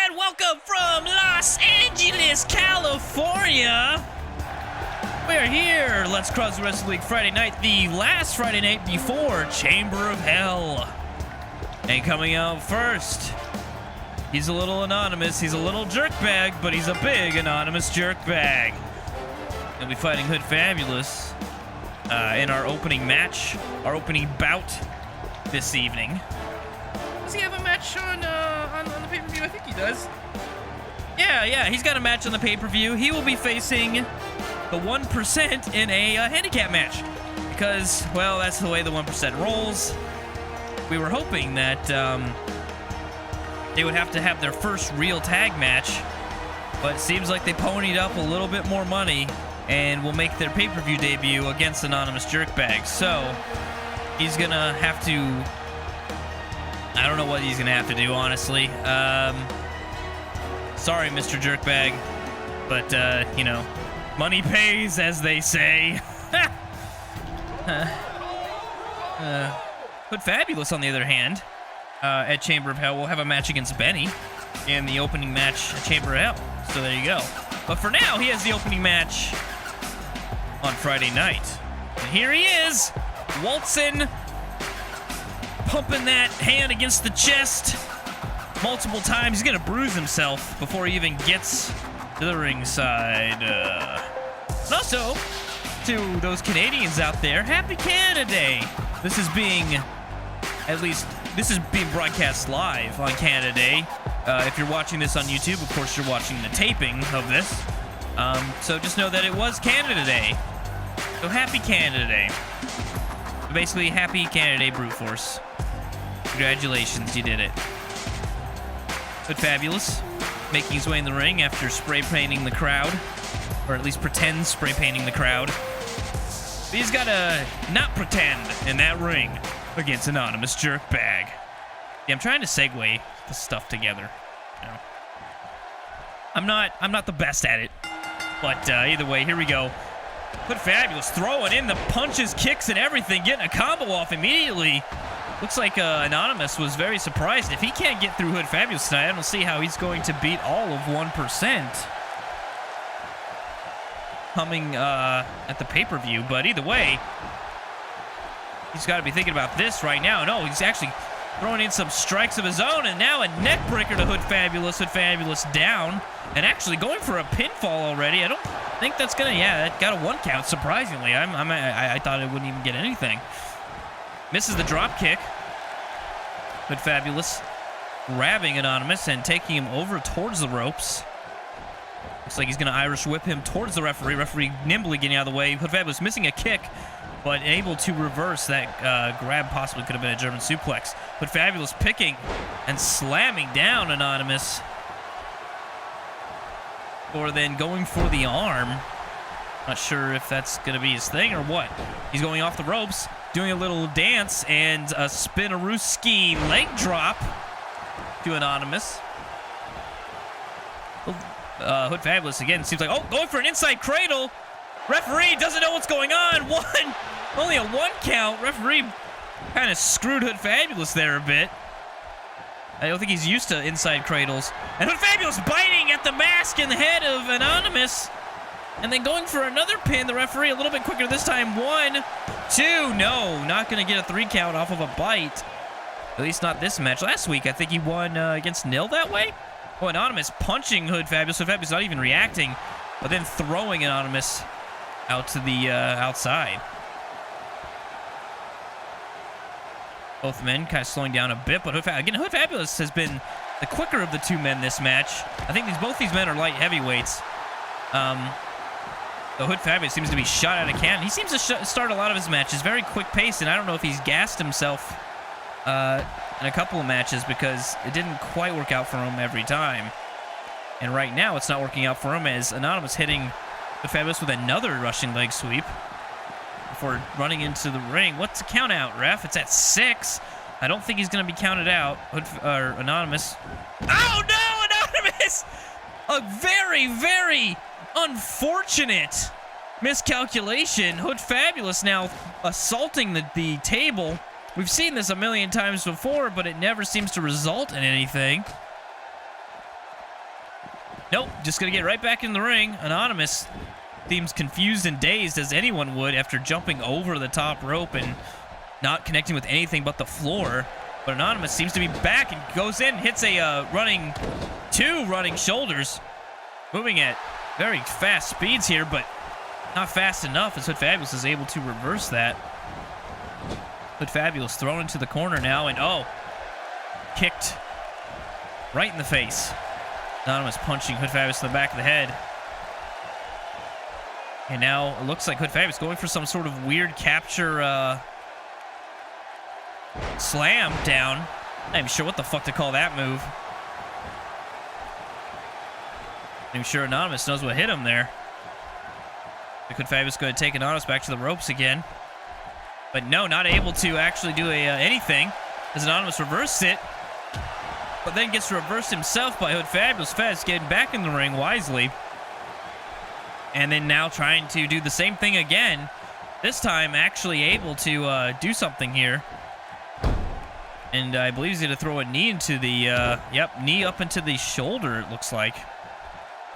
and welcome from Los Angeles, California. We're here, Let's Cross Wrestling League Friday night, the last Friday night before Chamber of Hell. And coming out first, he's a little anonymous, he's a little jerkbag, but he's a big anonymous jerkbag. He'll be fighting Hood Fabulous in our opening match, our opening bout this evening. Does he have a match on the pay-per-view? I think he does. Yeah, he's got a match on the pay-per-view. He will be facing the 1% in a handicap match. Because, well, that's the way the 1% rolls. We were hoping that they would have to have their first real tag match. But it seems like they ponied up a little bit more money and will make their pay-per-view debut against Anonymous Jerkbag. So, he's going to have to... I don't know what he's going to have to do, honestly. Sorry, Mr. Jerkbag. But, you know, money pays, as they say. But Fabulous, on the other hand, at Chamber of Hell, will have a match against Benny in the opening match at Chamber of Hell. So there you go. But for now, he has the opening match on Friday night. And here he is, waltzing, pumping that hand against the chest multiple times. He's gonna bruise himself before he even gets to the ringside. And also, to those Canadians out there, Happy Canada Day. This is being broadcast live on Canada Day. If you're watching this on YouTube, of course you're watching the taping of this. So just know that it was Canada Day. So Happy Canada Day. Basically, Happy Canada Day, Brute Force. Congratulations, you did it. But Fabulous, making his way in the ring after spray painting the crowd, or at least pretend spray painting the crowd. But he's got to not pretend in that ring against Anonymous Jerkbag. Yeah, I'm trying to segue the stuff together. You know. I'm not the best at it, but either way, here we go. But Fabulous throwing in the punches, kicks, and everything, getting a combo off immediately. Looks like Anonymous was very surprised. If he can't get through Hood Fabulous tonight, I don't see how he's going to beat all of 1% coming at the pay-per-view. But either way, he's got to be thinking about this right now. No, he's actually throwing in some strikes of his own, and now a neck breaker to Hood Fabulous. Hood Fabulous down, and actually going for a pinfall already. I don't think that's gonna. Yeah, that got a 1 count. Surprisingly, I thought it wouldn't even get anything. Misses the drop kick. Hood Fabulous grabbing Anonymous and taking him over towards the ropes. Looks like he's going to Irish whip him towards the referee. Referee nimbly getting out of the way. Hood Fabulous missing a kick, but able to reverse that grab. Possibly could have been a German suplex. Hood Fabulous picking and slamming down Anonymous. Or then going for the arm. Not sure if that's going to be his thing or what. He's going off the ropes, doing a little dance, and a Spinarooski leg drop to Anonymous. Hood Fabulous again, seems like, going for an inside cradle. Referee doesn't know what's going on. Only a 1 count. Referee kind of screwed Hood Fabulous there a bit. I don't think he's used to inside cradles. And Hood Fabulous biting at the mask and the head of Anonymous. And then going for another pin, the referee a little bit quicker this time. 1, 2, no, not going to get a 3 count off of a bite. At least not this match. Last week, I think he won against Nil that way. Oh, Anonymous punching Hood Fabulous. Hood Fabulous not even reacting, but then throwing Anonymous out to the outside. Both men kind of slowing down a bit, but Hood Fabulous has been the quicker of the 2 men this match. I think both these men are light heavyweights. The Hood Fabulous seems to be shot out of cannon. He seems to start a lot of his matches very quick pace, and I don't know if he's gassed himself in a couple of matches because it didn't quite work out for him every time. And right now it's not working out for him as Anonymous hitting Hood Fabulous with another rushing leg sweep before running into the ring. What's the count out, ref? It's at 6. I don't think he's going to be counted out. Anonymous. Oh no, Anonymous! A very, very unfortunate miscalculation. Hood Fabulous now assaulting the table. We've seen this a million times before, but it never seems to result in anything. Nope, just gonna get right back in the ring. Anonymous seems confused and dazed as anyone would after jumping over the top rope and not connecting with anything but the floor. But Anonymous seems to be back and goes in, hits a two running shoulders, moving at very fast speeds here, but not fast enough as Hood Fabulous is able to reverse that. Hood Fabulous thrown into the corner now, and kicked right in the face. Anonymous punching Hood Fabulous in the back of the head. And now it looks like Hood Fabulous going for some sort of weird capture slam down. Not even sure what the fuck to call that move. Not even sure Anonymous knows what hit him there. Hood Fabulous going to take Anonymous back to the ropes again. But no, not able to actually do anything as Anonymous reversed it. But then gets reversed himself by Hood Fabulous. Fez getting back in the ring wisely. And then now trying to do the same thing again. This time actually able to do something here. And I believe he's going to throw a knee into the, knee up into the shoulder, it looks like,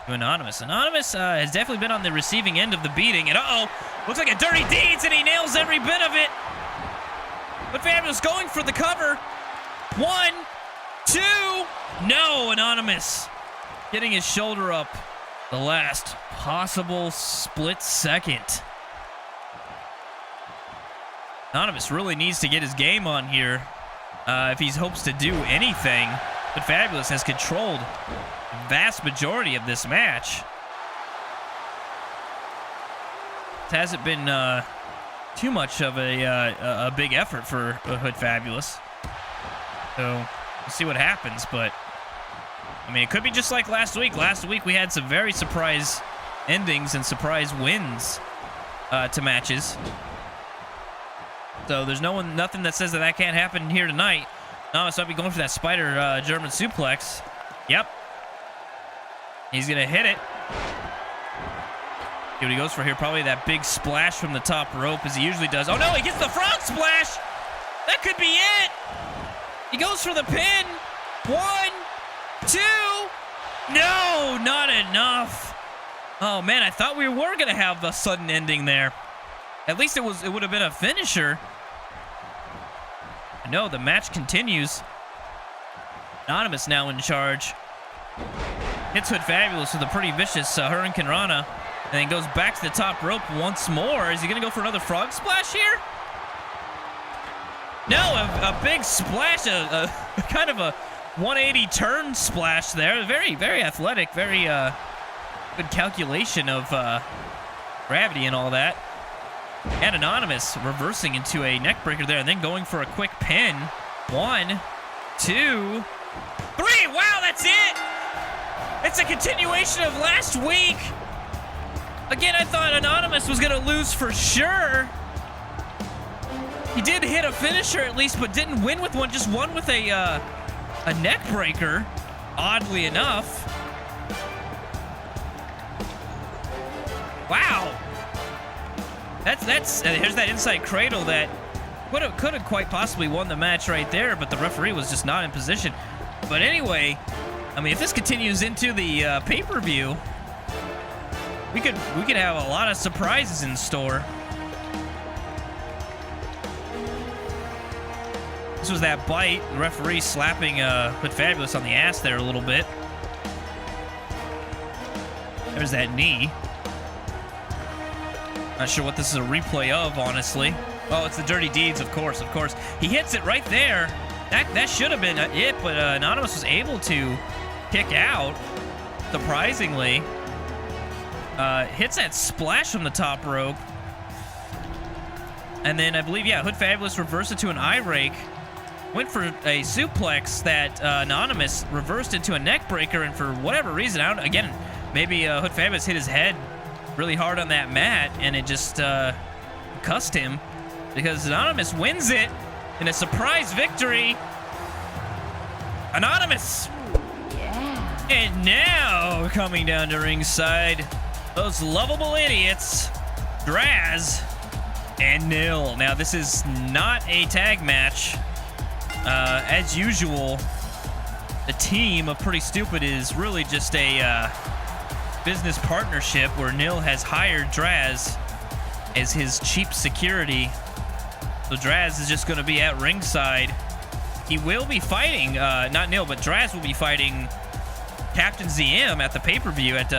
to Anonymous. Anonymous has definitely been on the receiving end of the beating. And looks like a Dirty Deeds, and he nails every bit of it. But Fabulous going for the cover. 1, 2, no, Anonymous getting his shoulder up the last possible split second. Anonymous really needs to get his game on here if he hopes to do anything. But Fabulous has controlled the vast majority of this match. It hasn't been too much of a big effort for Hood Fabulous. So we'll see what happens, but I mean, it could be just like last week. Last week we had some very surprise endings and surprise wins to matches. So there's nothing that says that can't happen here tonight. Anonymous might be going for that spider German suplex. Yep. He's gonna hit it. See what he goes for here. Probably that big splash from the top rope as he usually does. Oh no, he gets the frog splash. That could be it. He goes for the pin. 1, 2. No, not enough. Oh man, I thought we were gonna have a sudden ending there. At least it would have been a finisher. No, the match continues. Anonymous now in charge. Hits Hood Fabulous with a pretty vicious Hurricane Rana. And then goes back to the top rope once more. Is he going to go for another frog splash here? No, a big splash. A kind of a 180 turn splash there. Very, very athletic. Very good calculation of gravity and all that. And Anonymous reversing into a neck breaker there and then going for a quick pin. 1, 2, 3. Wow, that's it. It's a continuation of last week. Again, I thought Anonymous was going to lose for sure. He did hit a finisher at least, but didn't win with one. Just won with a neck breaker, oddly enough. Wow. Here's that inside cradle that could have quite possibly won the match right there, but the referee was just not in position. But anyway, I mean, if this continues into the pay-per-view, we could have a lot of surprises in store. This was that bite. The referee slapping Hood Fabulous on the ass there a little bit. There's that knee. Not sure what this is a replay of, honestly. Oh, it's the Dirty Deeds, of course, of course. He hits it right there. That should have been it, but Anonymous was able to kick out, surprisingly. Hits that splash from the top rope. And then I believe, Hood Fabulous reversed it to an eye rake. Went for a suplex that Anonymous reversed into a neck breaker, and for whatever reason, again, maybe Hood Fabulous hit his head really hard on that mat, and it just cussed him, because Anonymous wins it in a surprise victory. Anonymous! Yeah. And now, coming down to ringside, those lovable idiots, Draz and Nil. Now, this is not a tag match. As usual, the team of Pretty Stupid is really just a business partnership where Nil has hired Draz as his cheap security. So Draz is just going to be at ringside. He will be fighting, not Nil, but Draz will be fighting Captain ZM at the pay-per-view at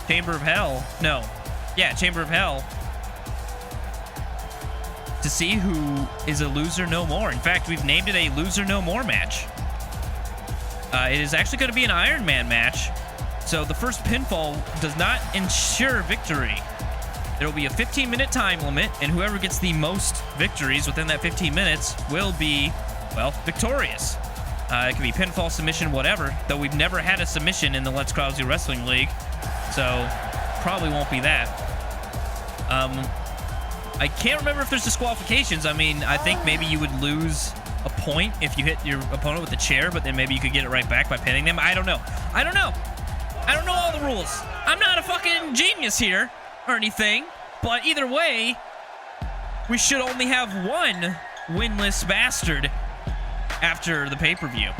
Chamber of Hell. No. Yeah, Chamber of Hell. To see who is a loser no more. In fact, we've named it a loser no more match. It is actually going to be an Iron Man match. So the first pinfall does not ensure victory. There will be a 15-minute time limit, and whoever gets the most victories within that 15 minutes will be, well, victorious. It can be pinfall, submission, whatever, though we've never had a submission in the Let's Krause Wrestling League, so probably won't be that. I can't remember if there's disqualifications. I mean, I think maybe you would lose a point if you hit your opponent with the chair, but then maybe you could get it right back by pinning them. I don't know. I don't know all the rules. I'm not a fucking genius here or anything, but either way, we should only have one winless bastard after the pay-per-view.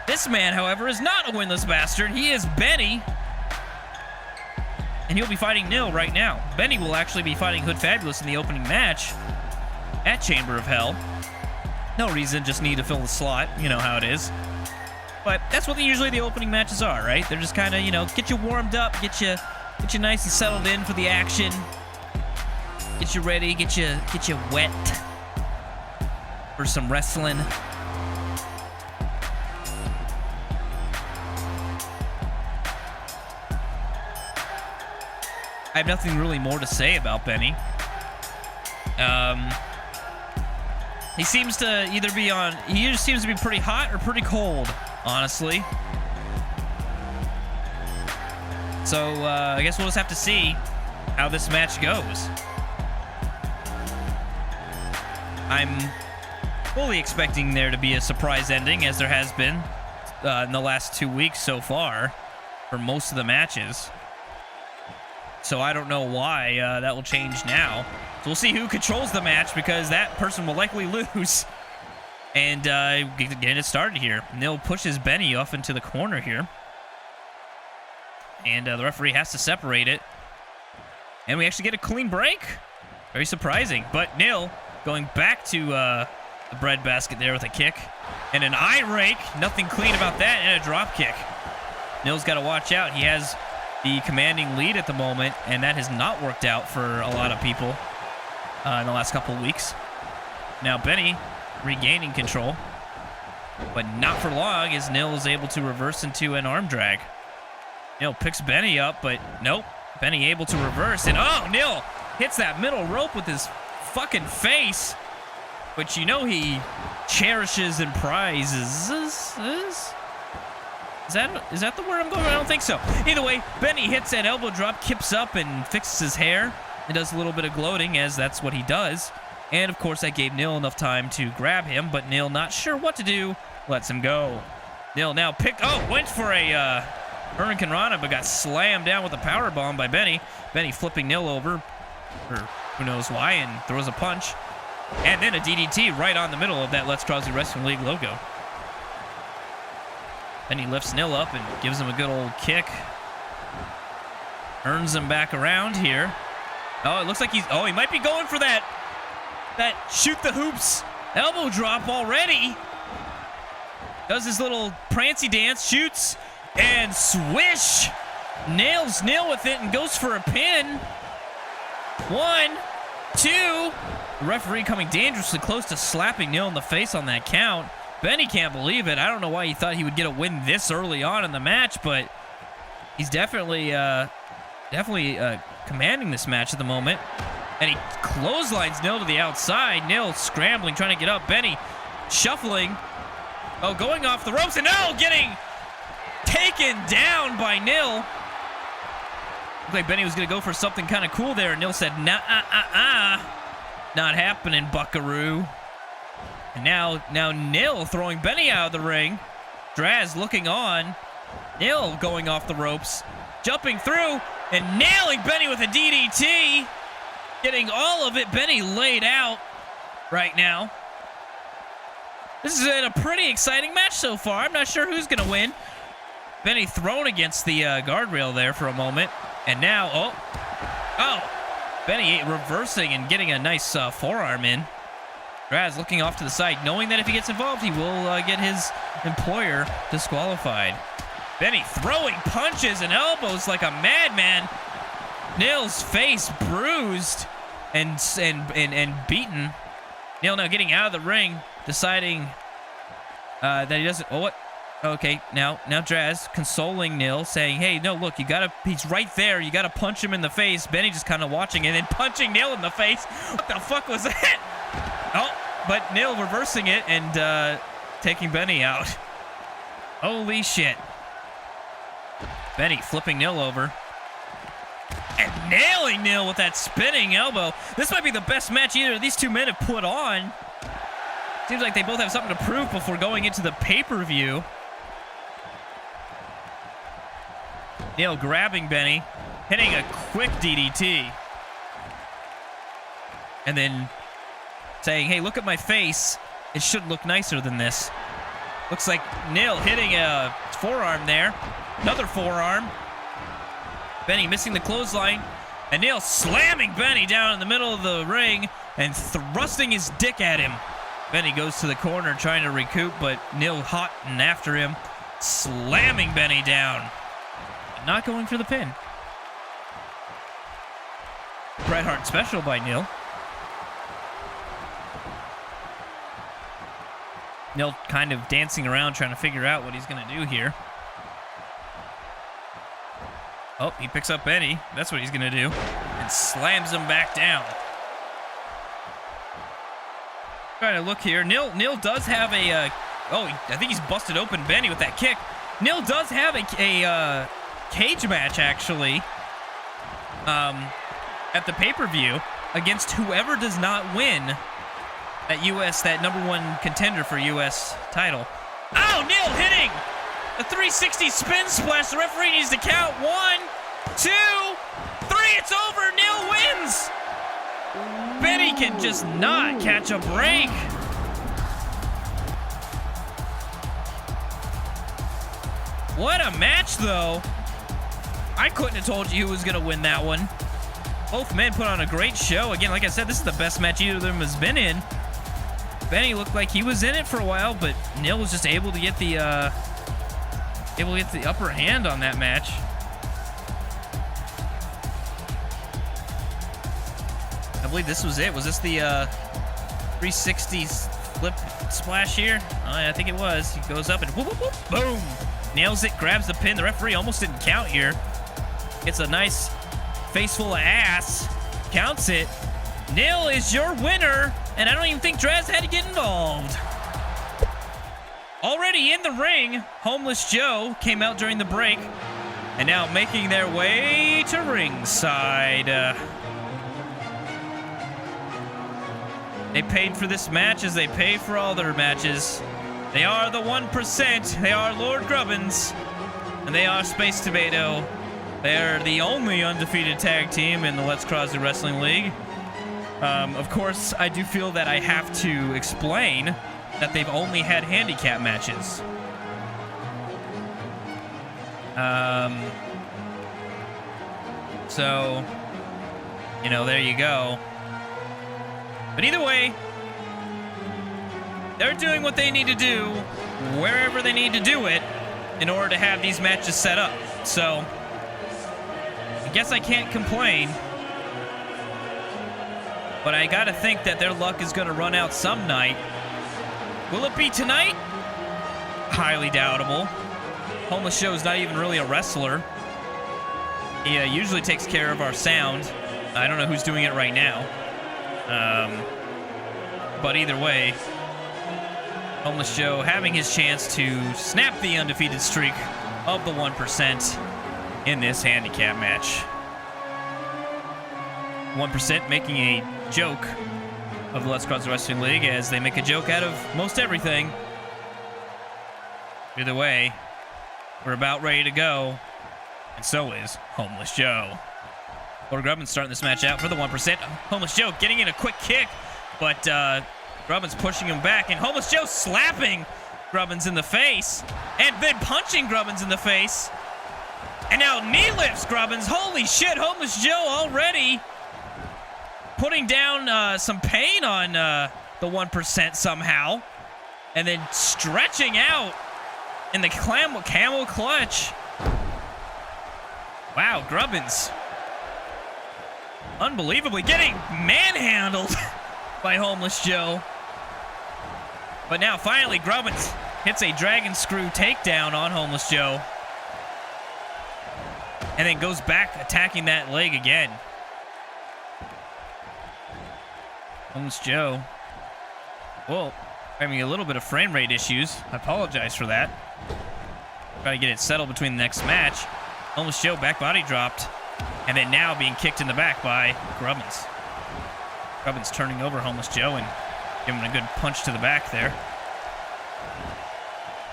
This man, however, is not a winless bastard. He is Benny, and he'll be fighting Nil right now. Benny will actually be fighting Hood Fabulous in the opening match at Chamber of Hell. No reason, just need to fill the slot. You know how it is. But that's what usually the opening matches are, right? They're just kind of, you know, get you warmed up, get you nice and settled in for the action, get you ready, get you wet for some wrestling. I have nothing really more to say about Benny. He seems to either be on, he either seems to be pretty hot or pretty cold, honestly. So, I guess we'll just have to see how this match goes. I'm fully expecting there to be a surprise ending, as there has been in the last 2 weeks so far for most of the matches. So I don't know why that will change now. So we'll see who controls the match, because that person will likely lose. And getting it started here. Nil pushes Benny off into the corner here. And the referee has to separate it. And we actually get a clean break. Very surprising. But Nil going back to the breadbasket there with a kick. And an eye rake. Nothing clean about that. And a drop kick. Nil's got to watch out. He has the commanding lead at the moment, and that has not worked out for a lot of people in the last couple of weeks. Now Benny regaining control, but not for long, as Nil is able to reverse into an arm drag. Nil picks Benny up, but nope. Benny able to reverse, and oh, Nil hits that middle rope with his fucking face, which you know he cherishes and prizes. Is that the word I'm going with? I don't think so. Either way, Benny hits that elbow drop, kips up, and fixes his hair. And does a little bit of gloating, as that's what he does. And, of course, that gave Nil enough time to grab him, but Nil, not sure what to do, lets him go. Nil now went for a Hurricane Rana, but got slammed down with a powerbomb by Benny. Benny flipping Nil over, or who knows why, and throws a punch. And then a DDT right on the middle of that Let's Krause Wrestling League logo. Then he lifts Nil up and gives him a good old kick. Turns him back around here. Oh, it looks like he might be going for that shoot the hoops elbow drop already. Does his little prancy dance, shoots, and swish. Nails Nil with it and goes for a pin. 1, 2. The referee coming dangerously close to slapping Nil in the face on that count. Benny can't believe it. I don't know why he thought he would get a win this early on in the match, but he's definitely commanding this match at the moment. And he clotheslines Nil to the outside. Nil scrambling, trying to get up. Benny shuffling. Oh, going off the ropes, and no, getting taken down by Nil. Looked like Benny was going to go for something kind of cool there, and Nil said, nah, not happening, buckaroo. And now Nil throwing Benny out of the ring. Draz looking on. Nil going off the ropes, jumping through, and nailing Benny with a DDT. Getting all of it. Benny laid out right now. This has been a pretty exciting match so far. I'm not sure who's going to win. Benny thrown against the guardrail there for a moment. And now, oh, Benny reversing and getting a nice forearm in. Draz looking off to the side, knowing that if he gets involved, he will get his employer disqualified. Benny throwing punches and elbows like a madman. Neil's face bruised and beaten. Neil now getting out of the ring, deciding that he doesn't. Oh, what? Okay, now Draz consoling Neil, saying, "Hey, no, look, he's right there. You gotta punch him in the face." Benny just kind of watching and then punching Neil in the face. What the fuck was that? Oh, but Neil reversing it and taking Benny out. Holy shit! Benny flipping Neil over. And nailing Neil with that spinning elbow. This might be the best match either of these two men have put on. Seems like they both have something to prove before going into the pay-per-view. Neil grabbing Benny, hitting a quick DDT. And then saying, hey, look at my face. It should look nicer than this. Looks like Neil hitting a forearm there. Another forearm. Benny missing the clothesline, and Neil slamming Benny down in the middle of the ring and thrusting his dick at him. Benny goes to the corner trying to recoup, but Neil hot and after him, slamming Benny down. Not going for the pin. Bret Hart special by Neil. Neil kind of dancing around trying to figure out what he's going to do here. Oh, he picks up Benny. That's what he's going to do. And slams him back down. Trying to look here. Neil does have a... I think he's busted open Benny with that kick. Neil does have a cage match, actually, at the pay-per-view against whoever does not win that number one contender for U.S. title. Oh, Neil hitting a 360 spin splash. The referee needs to count. 1, 2, 3. It's over. Neil wins. Benny can just not catch a break. What a match, though. I couldn't have told you who was going to win that one. Both men put on a great show. Again, like I said, this is the best match either of them has been in. Benny looked like he was in it for a while, but Neil was just able to get the upper hand on that match. I believe this was it. Was this the 360 flip splash here? I think it was. He goes up and whoop, whoop, whoop, boom. Nails it, grabs the pin. The referee almost didn't count here. Gets a nice face full of ass. Counts it. Neil is your winner, and I don't even think Draz had to get involved. Already in the ring, Homeless Joe came out during the break, and now making their way to ringside. They paid for this match as they pay for all their matches. They are the 1%. They are Lord Grubbins, and they are Space Tomato. They are the only undefeated tag team in the Let's Crosby Wrestling League. Of course, I do feel that I have to explain that they've only had handicap matches. So, there you go. But either way, they're doing what they need to do wherever they need to do it in order to have these matches set up. So, I guess I can't complain. But I gotta think that their luck is gonna run out some night. Will it be tonight? Highly doubtable. Homeless Joe is not even really a wrestler. He usually takes care of our sound. I don't know who's doing it right now. But either way, Homeless Joe having his chance to snap the undefeated streak of the 1% in this handicap match. 1% making a joke of the Let's Crosby Wrestling League as they make a joke out of most everything. Either way, we're about ready to go, and so is Homeless Joe. Lord Grubbins starting this match out for the 1%. Homeless Joe getting in a quick kick, but Grubbins pushing him back, and Homeless Joe slapping Grubbins in the face, and then punching Grubbins in the face. And now knee lifts Grubbins. Holy shit, Homeless Joe already putting down some pain on the 1% somehow. And then stretching out in the camel clutch. Wow, Grubbins unbelievably getting manhandled by Homeless Joe. But now finally Grubbins hits a dragon screw takedown on Homeless Joe. And then goes back attacking that leg again. Homeless Joe. Whoa. Having a little bit of frame rate issues. I apologize for that. Try to get it settled between the next match. Homeless Joe back body dropped. And then now being kicked in the back by Grubbins. Grubbins turning over Homeless Joe and giving him a good punch to the back there.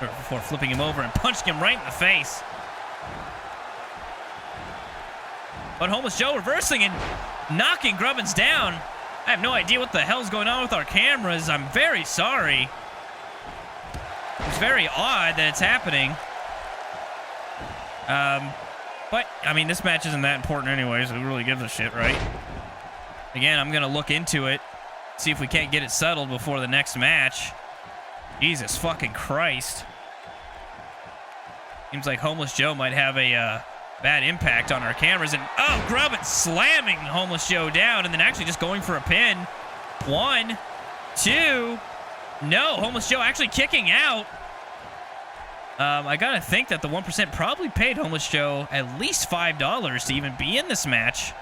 Before flipping him over and punching him right in the face. But Homeless Joe reversing and knocking Grubbins down. I have no idea what the hell's going on with our cameras. I'm very sorry. It's very odd that it's happening. But, I mean, this match isn't that important anyways. So who really gives a shit, right? Again, I'm going to look into it. See if we can't get it settled before the next match. Jesus fucking Christ. Seems like Homeless Joe might have a bad impact on our cameras. And, oh, Grubbins slamming Homeless Joe down and then actually just going for a pin. 1, 2. No, Homeless Joe actually kicking out. I gotta think that the 1% probably paid Homeless Joe at least $5 to even be in this match.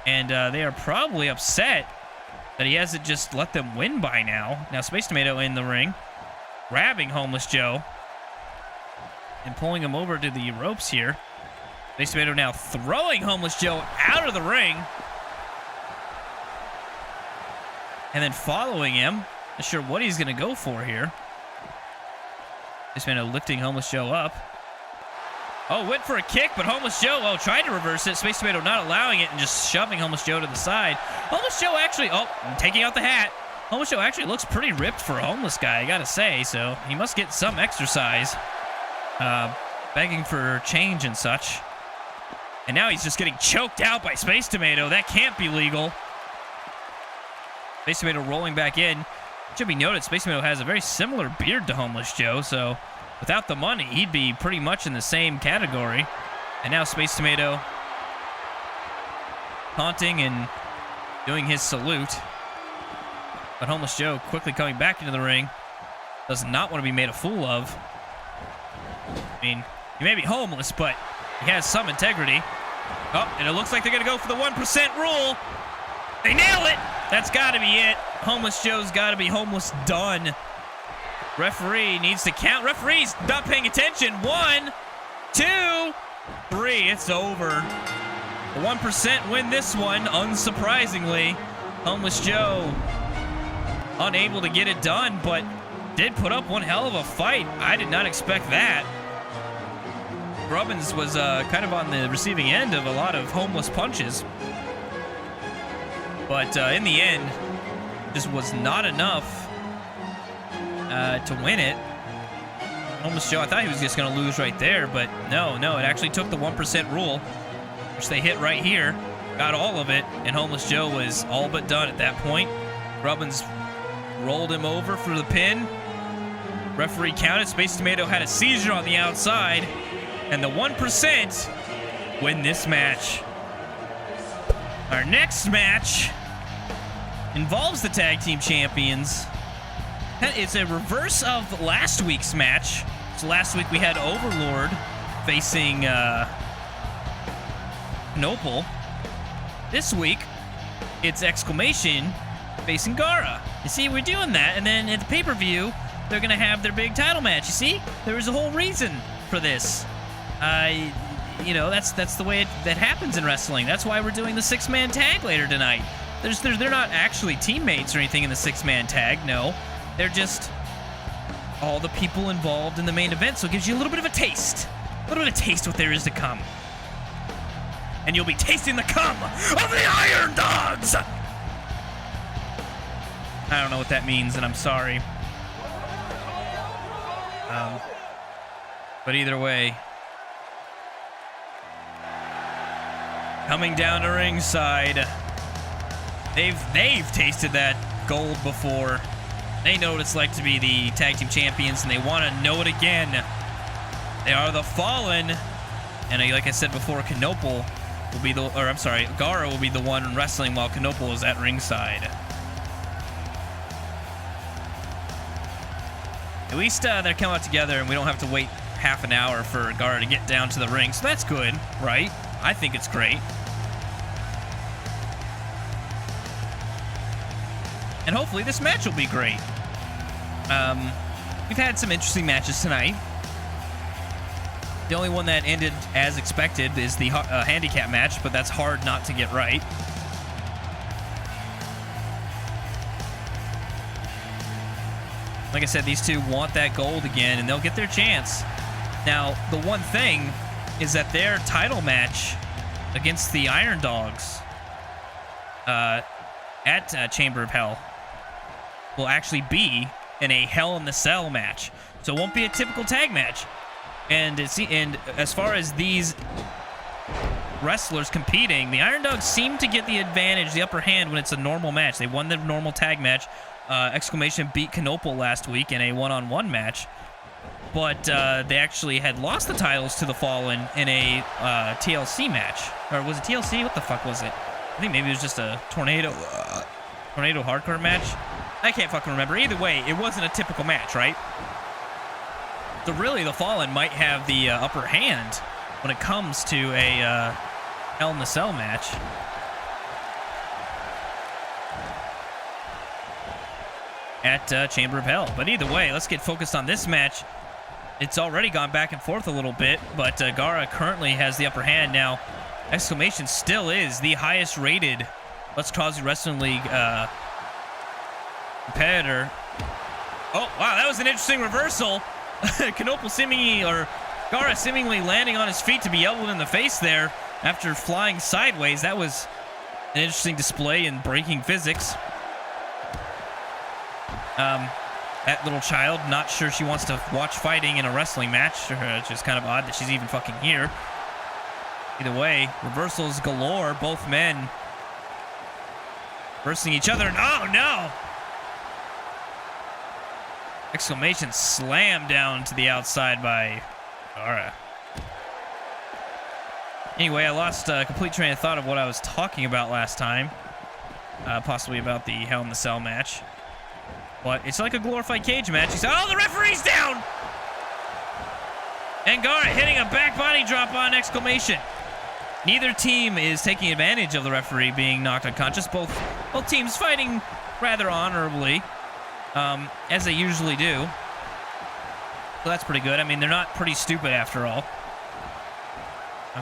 And they are probably upset that he hasn't just let them win by now. Now, Space Tomato in the ring, grabbing Homeless Joe and pulling him over to the ropes here. Space Tomato now throwing Homeless Joe out of the ring. And then following him. Not sure what he's going to go for here. Space Tomato lifting Homeless Joe up. Oh, went for a kick, but Homeless Joe, tried to reverse it. Space Tomato not allowing it and just shoving Homeless Joe to the side. Homeless Joe actually, taking out the hat. Homeless Joe actually looks pretty ripped for a homeless guy, I gotta say, so he must get some exercise. Begging for change and such. And now he's just getting choked out by Space Tomato. That can't be legal. Space Tomato rolling back in. It should be noted, Space Tomato has a very similar beard to Homeless Joe, so without the money, he'd be pretty much in the same category. And now Space Tomato taunting and doing his salute. But Homeless Joe quickly coming back into the ring. Does not want to be made a fool of. I mean, he may be homeless, but he has some integrity. Oh, and it looks like they're going to go for the 1% rule. They nail it. That's got to be it. Homeless Joe's got to be homeless done. Referee needs to count. Referee's not paying attention. 1, 2, 3. It's over. The 1% win this one, unsurprisingly. Homeless Joe unable to get it done, but did put up one hell of a fight. I did not expect that. Grubbins was kind of on the receiving end of a lot of homeless punches. But in the end, just was not enough to win it. Homeless Joe, I thought he was just going to lose right there, but no, it actually took the 1% rule, which they hit right here, got all of it, and Homeless Joe was all but done at that point. Grubbins rolled him over for the pin. Referee counted. Space Tomato had a seizure on the outside, and the 1% win this match. Our next match involves the tag team champions. It's a reverse of last week's match. So last week we had Overlord facing Nopal. This week it's Exclamation facing Gara. You see, we're doing that, and then at the pay-per-view they're gonna have their big title match. You see, there was a whole reason for this. You know, that's the way that happens in wrestling. That's why we're doing the 6-man tag later tonight. They're not actually teammates or anything in the 6-man tag. No, they're just all the people involved in the main event. So it gives you a little bit of a taste, what there is to come. And you'll be tasting the cum of the Iron Dogs. I don't know what that means, and I'm sorry. But either way, coming down to ringside, they've tasted that gold before. They know what it's like to be the tag team champions, and they want to know it again. They are the Fallen, and like I said before, Knoppel will be Gara will be the one wrestling while Knoppel is at ringside. At least they're coming out together, and we don't have to wait half an hour for Gara to get down to the ring, so that's good, right? I think it's great. And hopefully this match will be great. We've had some interesting matches tonight. The only one that ended as expected is the handicap match, but that's hard not to get right. Like I said, these two want that gold again, and they'll get their chance. Now, the one thing is that their title match against the Iron Dogs at Chamber of Hell will actually be in a Hell in the Cell match. So it won't be a typical tag match. And as far as these wrestlers competing, the Iron Dogs seem to get the advantage, the upper hand, when it's a normal match. They won the normal tag match. Exclamation beat Knoppel last week in a one-on-one match. But they actually had lost the titles to the Fallen in a TLC match. Or was it TLC? What the fuck was it? I think maybe it was just a Tornado Hardcore match. I can't fucking remember. Either way, it wasn't a typical match, right? So really, the Fallen might have the upper hand when it comes to a Hell in the Cell match. At Chamber of Hell. But either way, let's get focused on this match. It's already gone back and forth a little bit, but Gara currently has the upper hand now. Exclamation still is the highest rated Let's Cause Wrestling League competitor. Oh, wow, that was an interesting reversal. Knoppel Gara seemingly landing on his feet to be elbowed in the face there after flying sideways. That was an interesting display in breaking physics. That little child, not sure she wants to watch fighting in a wrestling match, which is kind of odd that she's even fucking here. Either way, reversals galore, both men versing each other. Oh, no! Exclamation slam down to the outside by Gara. Anyway, I lost a complete train of thought of what I was talking about last time. Possibly about the Hell in the Cell match. But it's like a glorified cage match. Oh, the referee's down! And Gara hitting a back body drop on Exclamation. Neither team is taking advantage of the referee being knocked unconscious. Both teams fighting rather honorably, as they usually do. So that's pretty good. I mean, they're not pretty stupid after all.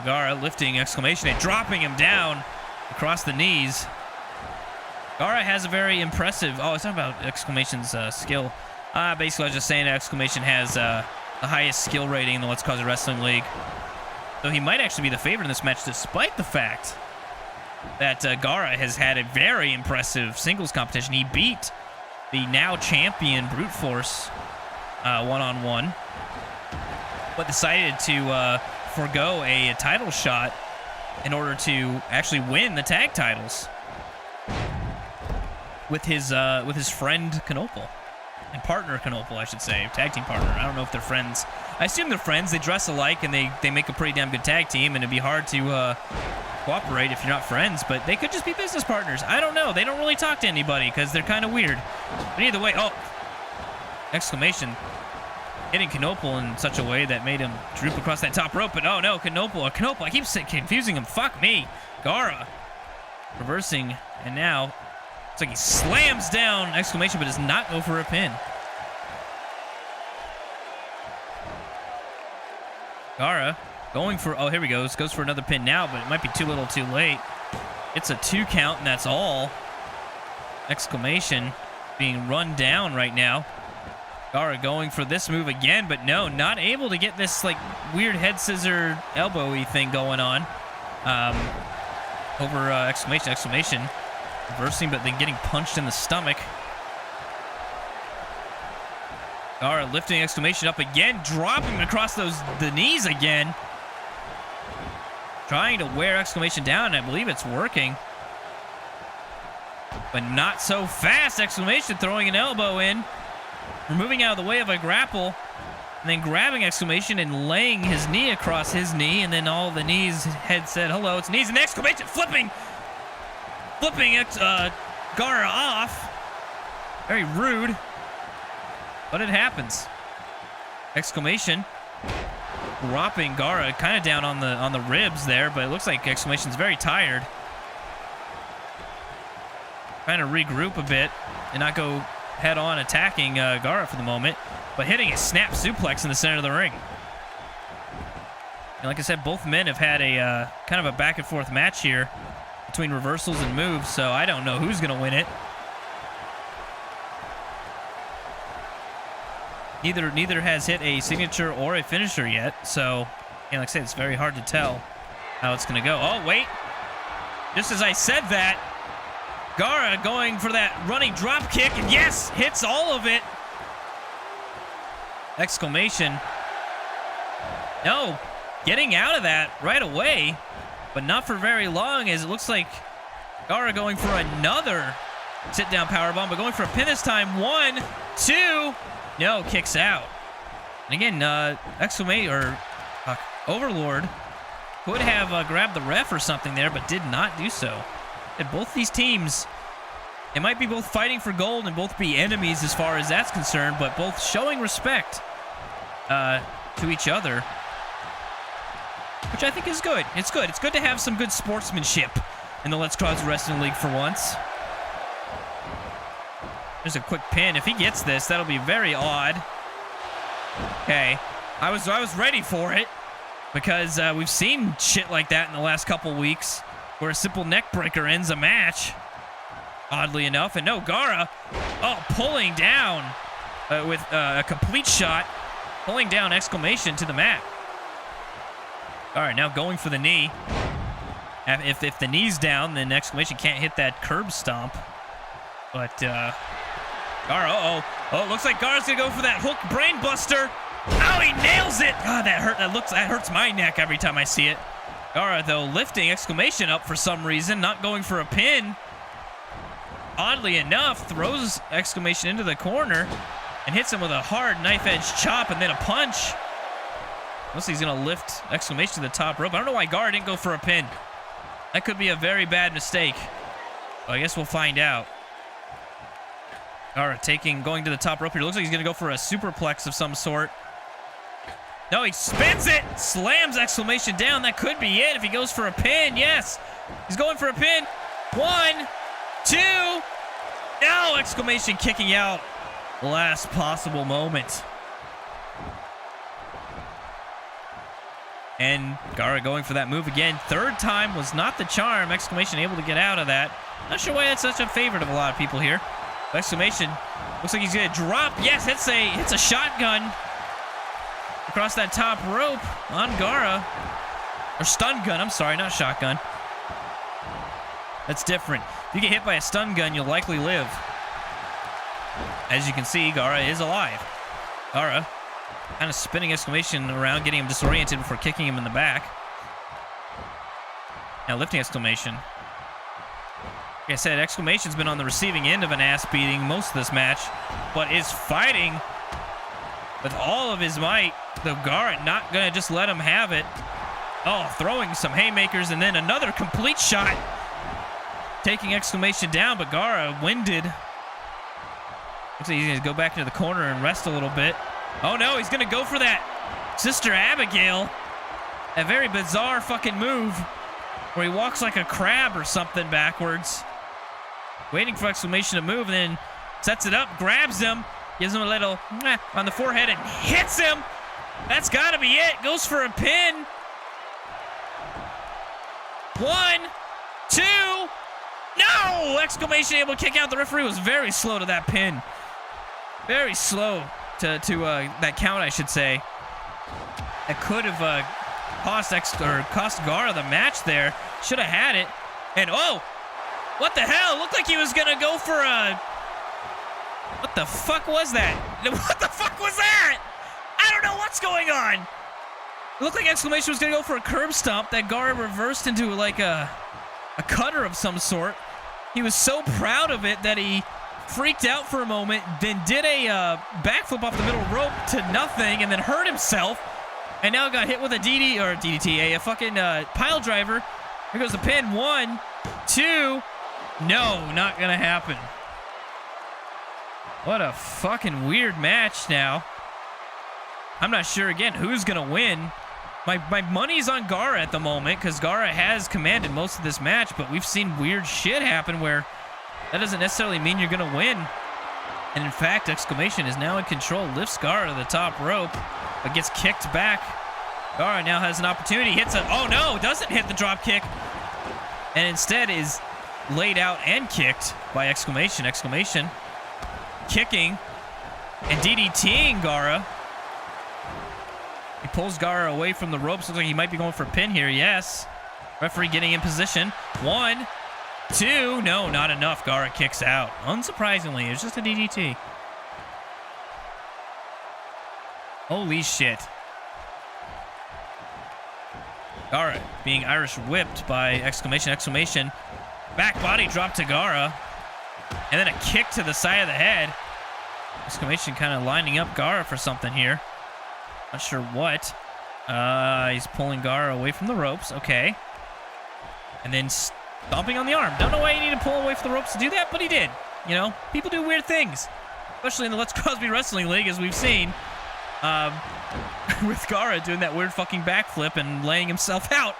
Gara lifting Exclamation and dropping him down across the knees. Gara has a very impressive... Oh, it's not about Exclamation's skill. Basically, I was just saying Exclamation has the highest skill rating in the Let's Cause Wrestling League. So he might actually be the favorite in this match, despite the fact that Gara has had a very impressive singles competition. He beat the now champion Brute Force one-on-one, but decided to forego a title shot in order to actually win the tag titles with his friend Knoppel. And partner Knoppel, I should say. Tag team partner. I don't know if they're friends. I assume they're friends. They dress alike, and they make a pretty damn good tag team, and it'd be hard to cooperate if you're not friends, but they could just be business partners. I don't know. They don't really talk to anybody because they're kind of weird. But either way, oh! Exclamation. Hitting Knoppel in such a way that made him droop across that top rope, but oh no, Knoppel, I keep confusing him. Fuck me. Gara reversing, and now it's like he slams down Exclamation, but does not go for a pin. Gara going for, oh, here we go. This goes for another pin now, but it might be too little too late. It's a 2 count, and that's all. Exclamation being run down right now. Gara going for this move again, but no, not able to get this like weird head scissor elbow-y thing going on. Over Exclamation, reversing, but then getting punched in the stomach. Gara lifting exclamation up again, dropping him across the knees again. Trying to wear exclamation down, and I believe it's working. But not so fast. Exclamation throwing an elbow in. Moving out of the way of a grapple. And then grabbing exclamation and laying his knee across his knee. And then all the knees head said, hello, it's knees. And exclamation flipping Gara off. Very rude. But it happens. Exclamation dropping Gara kind of down on the ribs there, but it looks like exclamation's very tired. Trying to regroup a bit and not go head on attacking Gara for the moment, but hitting a snap suplex in the center of the ring. And like I said, both men have had a kind of a back and forth match here between reversals and moves, so I don't know who's going to win it. Neither has hit a signature or a finisher yet, so like I said, it's very hard to tell how it's going to go. Oh, wait. Just as I said that, Gara going for that running drop kick, and yes, hits all of it. Exclamation. No, getting out of that right away, but not for very long, as it looks like Gara going for another sit-down powerbomb, but going for a pin this time. 1, 2... No, kicks out. And again, Overlord could have grabbed the ref or something there, but did not do so. And both these teams, it might be both fighting for gold and both be enemies as far as that's concerned, but both showing respect to each other, which I think is good. It's good. It's good to have some good sportsmanship in the Let's Cross Wrestling League for once. There's a quick pin. If he gets this, that'll be very odd. Okay. I was ready for it because we've seen shit like that in the last couple weeks where a simple neck breaker ends a match, oddly enough. And no, Gara, pulling down with a complete shot, pulling down exclamation to the mat. All right, now going for the knee. If the knee's down, then exclamation can't hit that curb stomp. But Gara, it looks like Gara's gonna go for that hook brain buster. Oh, he nails it! God, that hurts my neck every time I see it. Gara, though, lifting exclamation up for some reason, not going for a pin. Oddly enough, throws exclamation into the corner and hits him with a hard knife edge chop and then a punch. Looks like he's gonna lift exclamation to the top rope. I don't know why Gara didn't go for a pin. That could be a very bad mistake. Well, I guess we'll find out. Gara going to the top rope here. Looks like he's going to go for a superplex of some sort. No, he spins it. Slams exclamation down. That could be it if he goes for a pin. Yes, he's going for a pin. 1, 2. No, exclamation kicking out. Last possible moment. And Gara going for that move again. Third time was not the charm. Exclamation able to get out of that. Not sure why that's such a favorite of a lot of people here. Exclamation. Looks like he's going to drop. Yes, hits a shotgun across that top rope on Gara. Or stun gun. I'm sorry, not shotgun. That's different. If you get hit by a stun gun, you'll likely live. As you can see, Gara is alive. Gara kind of spinning exclamation around, getting him disoriented before kicking him in the back. Now lifting exclamation. Like I said, exclamation's been on the receiving end of an ass beating most of this match, but is fighting with all of his might. Though Gara not gonna just let him have it. Oh, throwing some haymakers and then another complete shot, taking exclamation down, but Gara winded. Looks like he's gonna go back into the corner and rest a little bit. Oh no, he's gonna go for that Sister Abigail. A very bizarre fucking move where he walks like a crab or something backwards. Waiting for exclamation to move and then sets it up, grabs him, gives him a little on the forehead and hits him. That's gotta be it. Goes for a pin. 1, 2. No! Exclamation able to kick out. The referee was very slow to that pin. Very slow to that count, I should say. That could have cost Gara the match there. Should have had it. And oh, what the hell? Looked like he was gonna go for a. What the fuck was that? What the fuck was that? I don't know what's going on. It looked like Exclamation was going to go for a curb stomp that Gara reversed into like a cutter of some sort. He was so proud of it that he freaked out for a moment, then did a backflip off the middle rope to nothing, and then hurt himself, and now got hit with a DDT, a fucking pile driver. Here goes the pin. 1, 2. No, not gonna happen. What a fucking weird match now. I'm not sure, again, who's gonna win. My money's on Gara at the moment, because Gara has commanded most of this match, but we've seen weird shit happen where that doesn't necessarily mean you're gonna win. And in fact, Exclamation is now in control, lifts Gara to the top rope, but gets kicked back. Gara now has an opportunity, hits a, oh no, doesn't hit the drop kick, and instead is laid out and kicked by Exclamation. Exclamation kicking and DDTing Gara. He pulls Gara away from the ropes. Looks like he might be going for a pin here. Yes. Referee getting in position. 1, 2. No, not enough. Gara kicks out. Unsurprisingly, it was just a DDT. Holy shit. Gara being Irish whipped by Exclamation. Exclamation. Back body drop to Gara. And then a kick to the side of the head. Exclamation kind of lining up Gara for something here. Not sure what. He's pulling Gara away from the ropes. Okay. And then stomping on the arm. Don't know why you need to pull away from the ropes to do that, but he did. You know, people do weird things. Especially in the Let's Crosby Wrestling League, as we've seen. With Gara doing that weird fucking backflip and laying himself out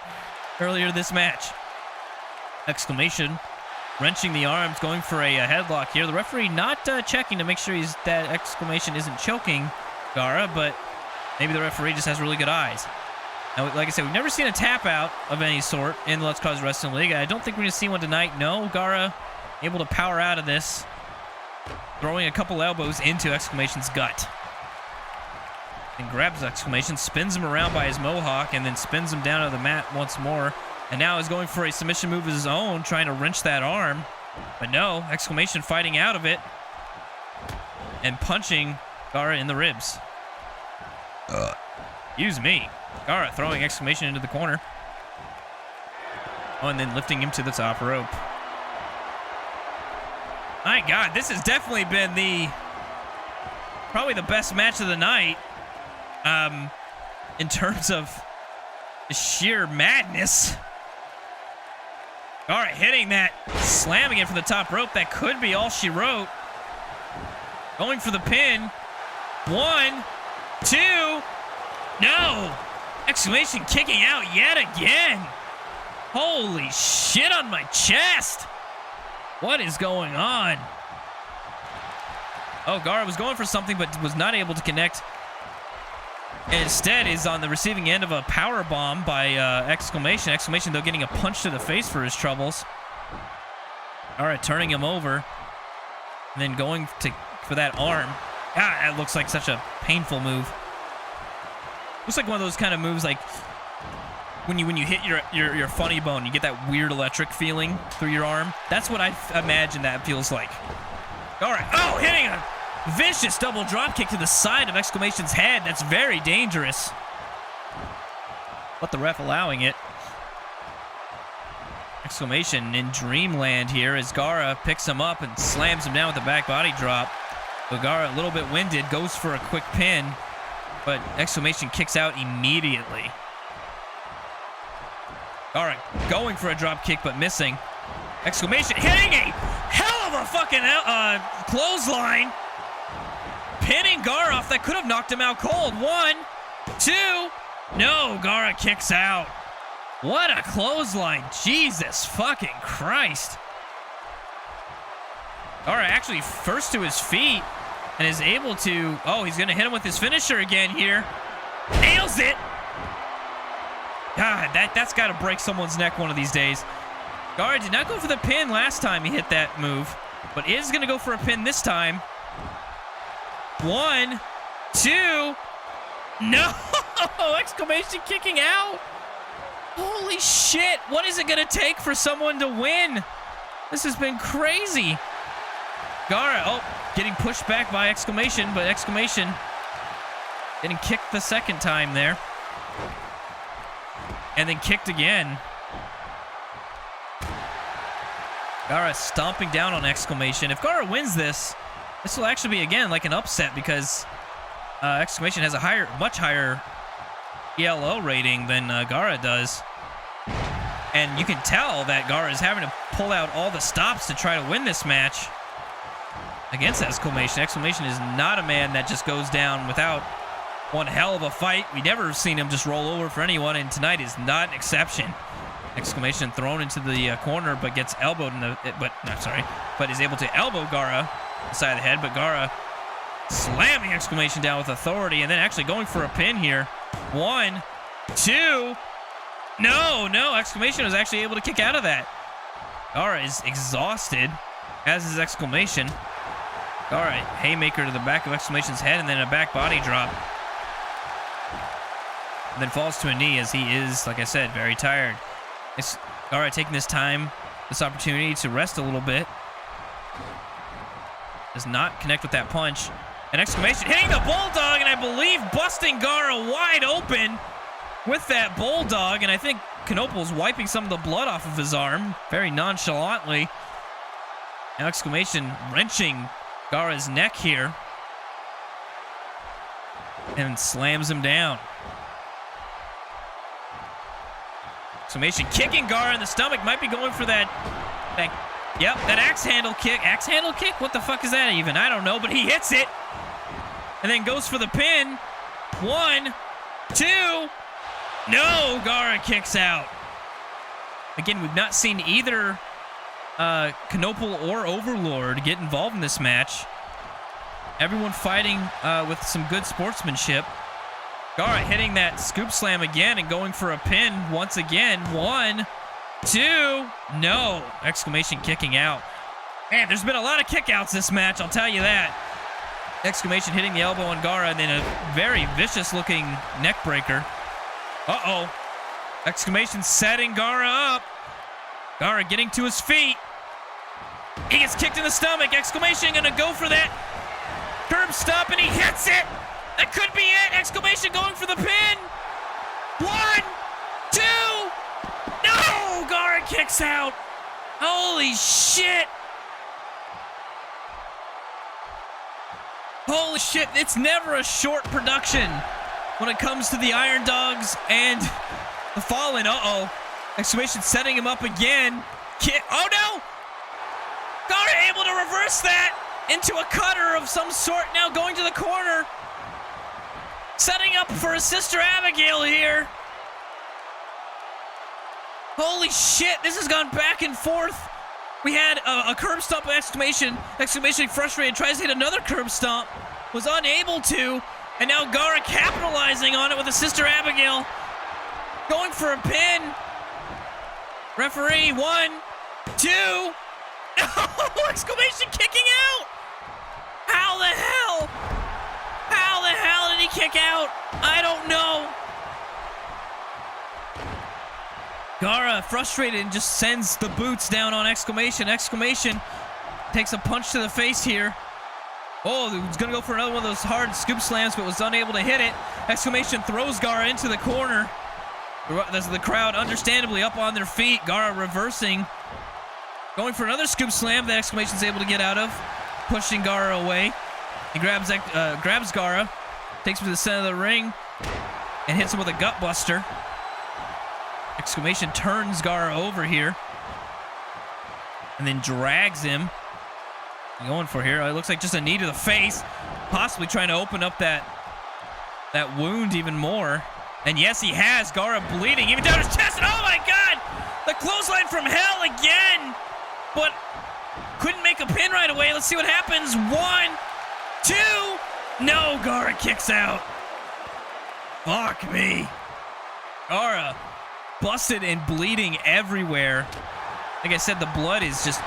earlier this match. Exclamation. Wrenching the arms, going for a headlock here. The referee not checking to make sure that Exclamation isn't choking Gara, but maybe the referee just has really good eyes. Now, like I said, we've never seen a tap out of any sort in the Let's Cause Wrestling League. I don't think we're going to see one tonight. No, Gara able to power out of this, throwing a couple elbows into Exclamation's gut. And grabs Exclamation, spins him around by his mohawk, and then spins him down to the mat once more. And now is going for a submission move of his own, trying to wrench that arm. But no, Exclamation fighting out of it and punching Gara in the ribs. Excuse me. Gara throwing Exclamation into the corner. Oh, and then lifting him to the top rope. My God, this has definitely been probably the best match of the night. In terms of sheer madness. Gara hitting that, slamming it from the top rope. That could be all she wrote. Going for the pin. 1, 2. No. Exclamation kicking out yet again. Holy shit on my chest. What is going on? Oh, Gara was going for something but was not able to connect. And instead is on the receiving end of a power bomb by Exclamation. Exclamation, though, getting a punch to the face for his troubles. All right, turning him over. And then going for that arm. God, that looks like such a painful move. Looks like one of those kind of moves like when you hit your funny bone, you get that weird electric feeling through your arm. That's what I imagine that feels like. All right. Oh, hitting a vicious double drop kick to the side of Exclamation's head. That's very dangerous. But the ref allowing it. Exclamation in dreamland here as Gara picks him up and slams him down with the back body drop. But Gara, a little bit winded, goes for a quick pin. But Exclamation kicks out immediately. Gara going for a drop kick but missing. Exclamation hitting a hell of a fucking clothesline. Pinning Gara off. That could have knocked him out cold. 1, 2. No, Gara kicks out. What a clothesline. Jesus fucking Christ. Gara actually first to his feet and is able to... Oh, he's going to hit him with his finisher again here. Nails it. God, that's got to break someone's neck one of these days. Gara did not go for the pin last time he hit that move, but is going to go for a pin this time. 1, 2. No! Exclamation kicking out. Holy shit. What is it going to take for someone to win? This has been crazy. Gara, oh, getting pushed back by Exclamation, but Exclamation getting kicked the second time there. And then kicked again. Gara stomping down on Exclamation. If Gara wins this will actually be, again, like an upset because Exclamation has a much higher ELO rating than Gara does. And you can tell that Gara is having to pull out all the stops to try to win this match against Exclamation. Exclamation is not a man that just goes down without one hell of a fight. We never seen him just roll over for anyone, and tonight is not an exception. Exclamation thrown into the corner, but gets elbowed in the... but is able to elbow Gara on the side of the head, but Gara slamming Exclamation down with authority, and then actually going for a pin here. 1, 2... No, Exclamation was actually able to kick out of that. Gara is exhausted, as is Exclamation. Gara, haymaker to the back of Exclamation's head, and then a back body drop. And then falls to a knee as he is, like I said, very tired. Gara taking this opportunity to rest a little bit. Does not connect with that punch. And Exclamation hitting the Bulldog, and I believe busting Gara wide open with that Bulldog. And I think Knopel's wiping some of the blood off of his arm very nonchalantly. Now Exclamation wrenching Gara's neck here. And slams him down. Exclamation kicking Gara in the stomach. Might be going for that axe handle kick. Axe handle kick? What the fuck is that even? I don't know, but he hits it. And then goes for the pin. 1, 2. No, Gara kicks out. Again, we've not seen either Knopel or Overlord get involved in this match. Everyone fighting with some good sportsmanship. Gara hitting that scoop slam again and going for a pin once again. 1, 2. No. Exclamation kicking out. Man, there's been a lot of kickouts this match, I'll tell you that. Exclamation hitting the elbow on Gara, and then a very vicious looking neck breaker. Uh-oh. Exclamation setting Gara up. Gara getting to his feet. He gets kicked in the stomach. Exclamation gonna go for that curb stop, and he hits it. That could be it. Exclamation going for the pin. 1, 2. No! Gara kicks out. Holy shit. Holy shit. It's never a short production when it comes to the Iron Dogs and the Fallen. Uh-oh. Exclamation setting him up again. Oh, no! Gara able to reverse that into a cutter of some sort. Now going to the corner. Setting up for his sister Abigail here. Holy shit, this has gone back and forth. We had a curb stomp of Exclamation. Exclamation frustrated, tries to hit another curb stomp. Was unable to. And now Gara capitalizing on it with his sister Abigail. Going for a pin. Referee, 1, 2. No! Exclamation kicking out! How the hell? How the hell did he kick out? I don't know. Gara, frustrated, and just sends the boots down on Exclamation. Exclamation takes a punch to the face here. Oh, he's going to go for another one of those hard scoop slams, but was unable to hit it. Exclamation throws Gara into the corner. The crowd understandably up on their feet. Gara reversing. Going for another scoop slam that Exclamation's able to get out of. Pushing Gara away. He grabs Gara, takes him to the center of the ring, and hits him with a gut buster. Exclamation turns Gara over here, and then drags him. Going for here, it looks like just a knee to the face, possibly trying to open up that wound even more. And yes, he has. Gara bleeding, even down his chest. Oh my God! The clothesline from hell again, but couldn't make a pin right away. Let's see what happens. 1, 2. No, Gara kicks out. Fuck me. Gara busted and bleeding everywhere. Like I said, the blood is just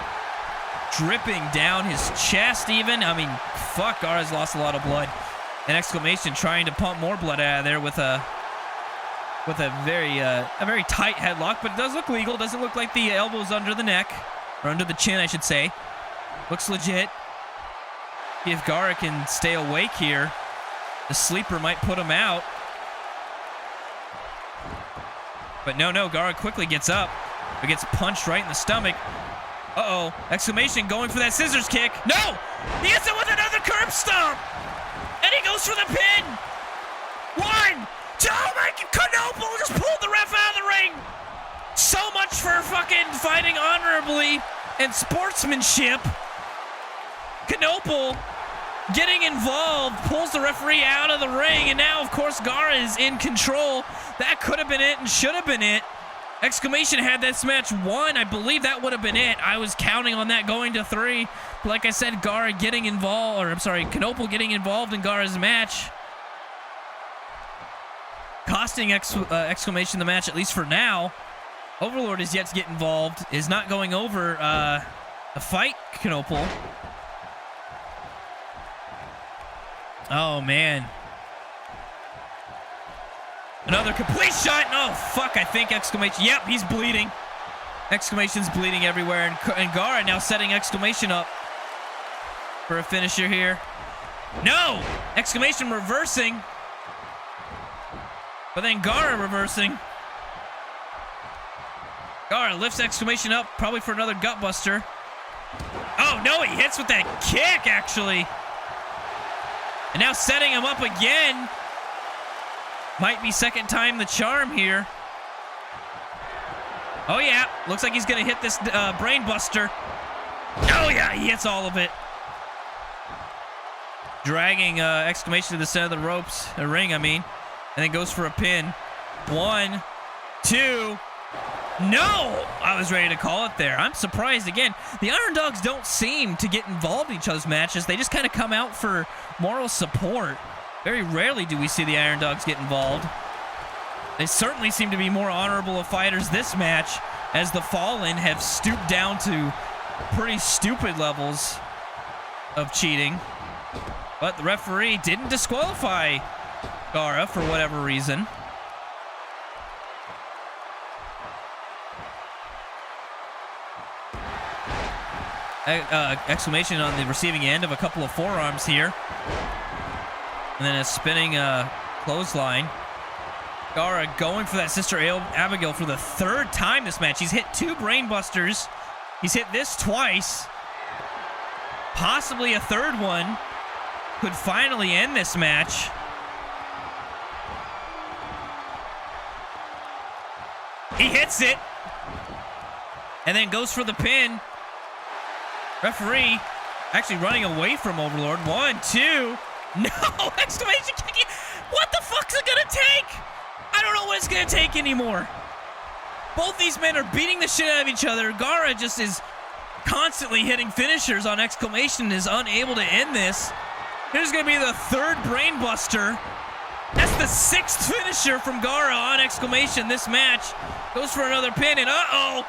dripping down his chest even. I mean, fuck, Gara's lost a lot of blood. And Exclamation trying to pump more blood out of there with a very tight headlock, but it does look legal. It doesn't look like the elbow's under the neck, or under the chin, I should say. Looks legit. If Gara can stay awake here, the sleeper might put him out. But no, Gara quickly gets up, but gets punched right in the stomach. Uh-oh, exclamation going for that scissors kick. No, he hits it with another curb stomp. And he goes for the pin. 1, 2, oh my, Knoble just pulled the ref out of the ring. So much for fucking fighting honorably and sportsmanship. Knoble getting involved, pulls the referee out of the ring, and now, of course, Gara is in control. That could have been it and should have been it. Exclamation had this match won. I believe that would have been it. I was counting on that going to 3. Like I said, Gara getting involved, or I'm sorry, Knoble getting involved in Gara's match. Costing Exclamation the match, at least for now. Overlord is yet to get involved, is not going over the fight, Knoble. Oh, man. Another complete shot. Oh, fuck, I think Exclamation. Yep, he's bleeding. Exclamation's bleeding everywhere. And Gara now setting Exclamation up for a finisher here. No! Exclamation reversing. But then Gara reversing. Gara lifts Exclamation up, probably for another gutbuster. Oh, no, he hits with that kick, actually. And now setting him up again. Might be second time the charm here. Oh, yeah. Looks like he's going to hit this brain buster. Oh, yeah. He hits all of it. Dragging Exclamation to the center of the ropes. The ring, I mean. And then goes for a pin. 1, 2. No! I was ready to call it there. I'm surprised again. The Iron Dogs don't seem to get involved in each other's matches. They just kind of come out for moral support. Very rarely do we see the Iron Dogs get involved. They certainly seem to be more honorable of fighters this match, as the Fallen have stooped down to pretty stupid levels of cheating. But the referee didn't disqualify Gara for whatever reason. Exclamation on the receiving end of a couple of forearms here. And then a spinning clothesline. Gara going for that Sister Abigail for the 3rd time this match. He's hit 2 brainbusters. He's hit this twice. Possibly a 3rd one could finally end this match. He hits it. And then goes for the pin. Referee actually running away from Overlord. 1, 2. No! Exclamation kick! What the fuck's it gonna take? I don't know what it's gonna take anymore. Both these men are beating the shit out of each other. Gara just is constantly hitting finishers on Exclamation and is unable to end this. Here's gonna be the 3rd brainbuster. That's the 6th finisher from Gara on Exclamation. This match goes for another pin, and uh-oh!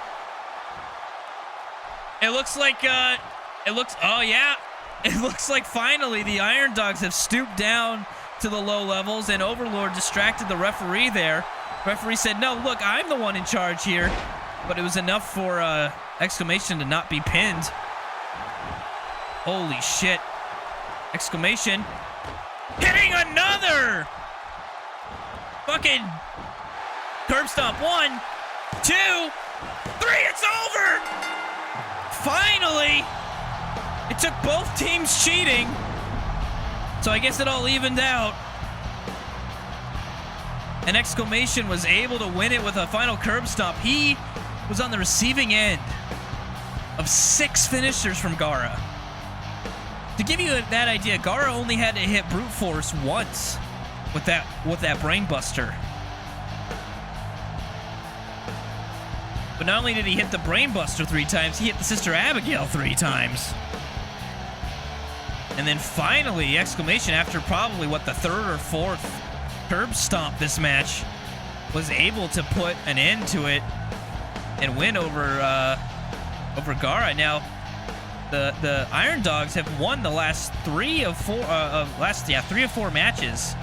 It looks like, oh yeah. It looks like finally the Iron Dogs have stooped down to the low levels, and Overlord distracted the referee there. Referee said, no, look, I'm the one in charge here. But it was enough for Exclamation to not be pinned. Holy shit. Exclamation. Hitting another fucking curb stomp. 1, 2, 3, it's over! Finally! It took both teams cheating, so I guess it all evened out. And Exclamation was able to win it with a final curb stomp. He was on the receiving end of 6 finishers from Gara. To give you that idea, Gara only had to hit brute force once with that brain buster. But not only did he hit the brain buster 3 times, he hit the Sister Abigail 3 times. And then finally, Exclamation, after probably, what, the 3rd or 4th curb stomp this match, was able to put an end to it and win over Gara. Now, the Iron Dogs have won the last 3 of 4 matches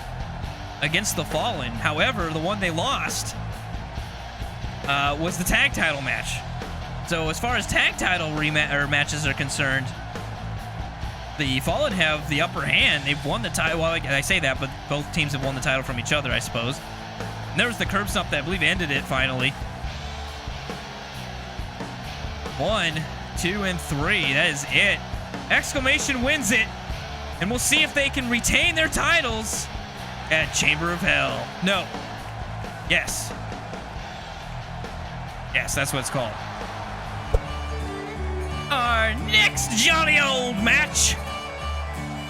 against the Fallen. However, the one they lost was the tag title match. So as far as tag title matches are concerned, the Fallen have the upper hand. They've won the title. Well, I say that, but both teams have won the title from each other, I suppose. And there was the curb stomp that I believe ended it finally. 1, 2, and 3. That is it. Exclamation wins it. And we'll see if they can retain their titles at Chamber of Hell. No. Yes. Yes, that's what it's called. Our next jolly old match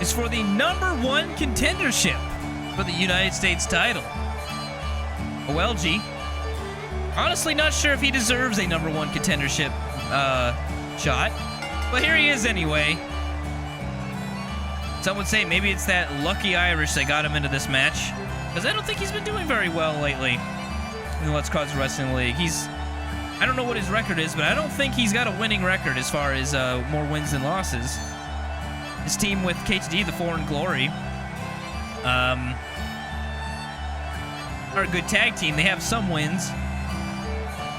is for the #1 contendership for the United States title. OLG. Honestly, not sure if he deserves a #1 contendership shot, but here he is anyway. Some would say maybe it's that lucky Irish that got him into this match, because I don't think he's been doing very well lately in the Let's Cause Wrestling League. I don't know what his record is, but I don't think he's got a winning record as far as more wins than losses. His team with KTD, the Foreign Glory, are a good tag team. They have some wins,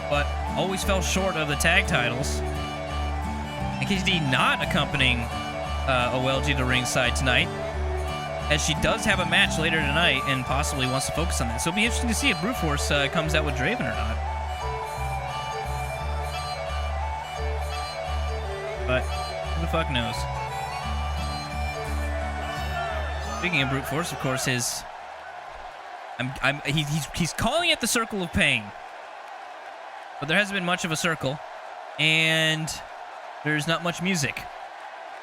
but always fell short of the tag titles. And KTD not accompanying OLG to ringside tonight, as she does have a match later tonight and possibly wants to focus on that. So it'll be interesting to see if Brute Force comes out with Draven or not. But who the fuck knows? Speaking of Brute Force, of course, he's calling it the Circle of Pain, but there hasn't been much of a circle, and there's not much music.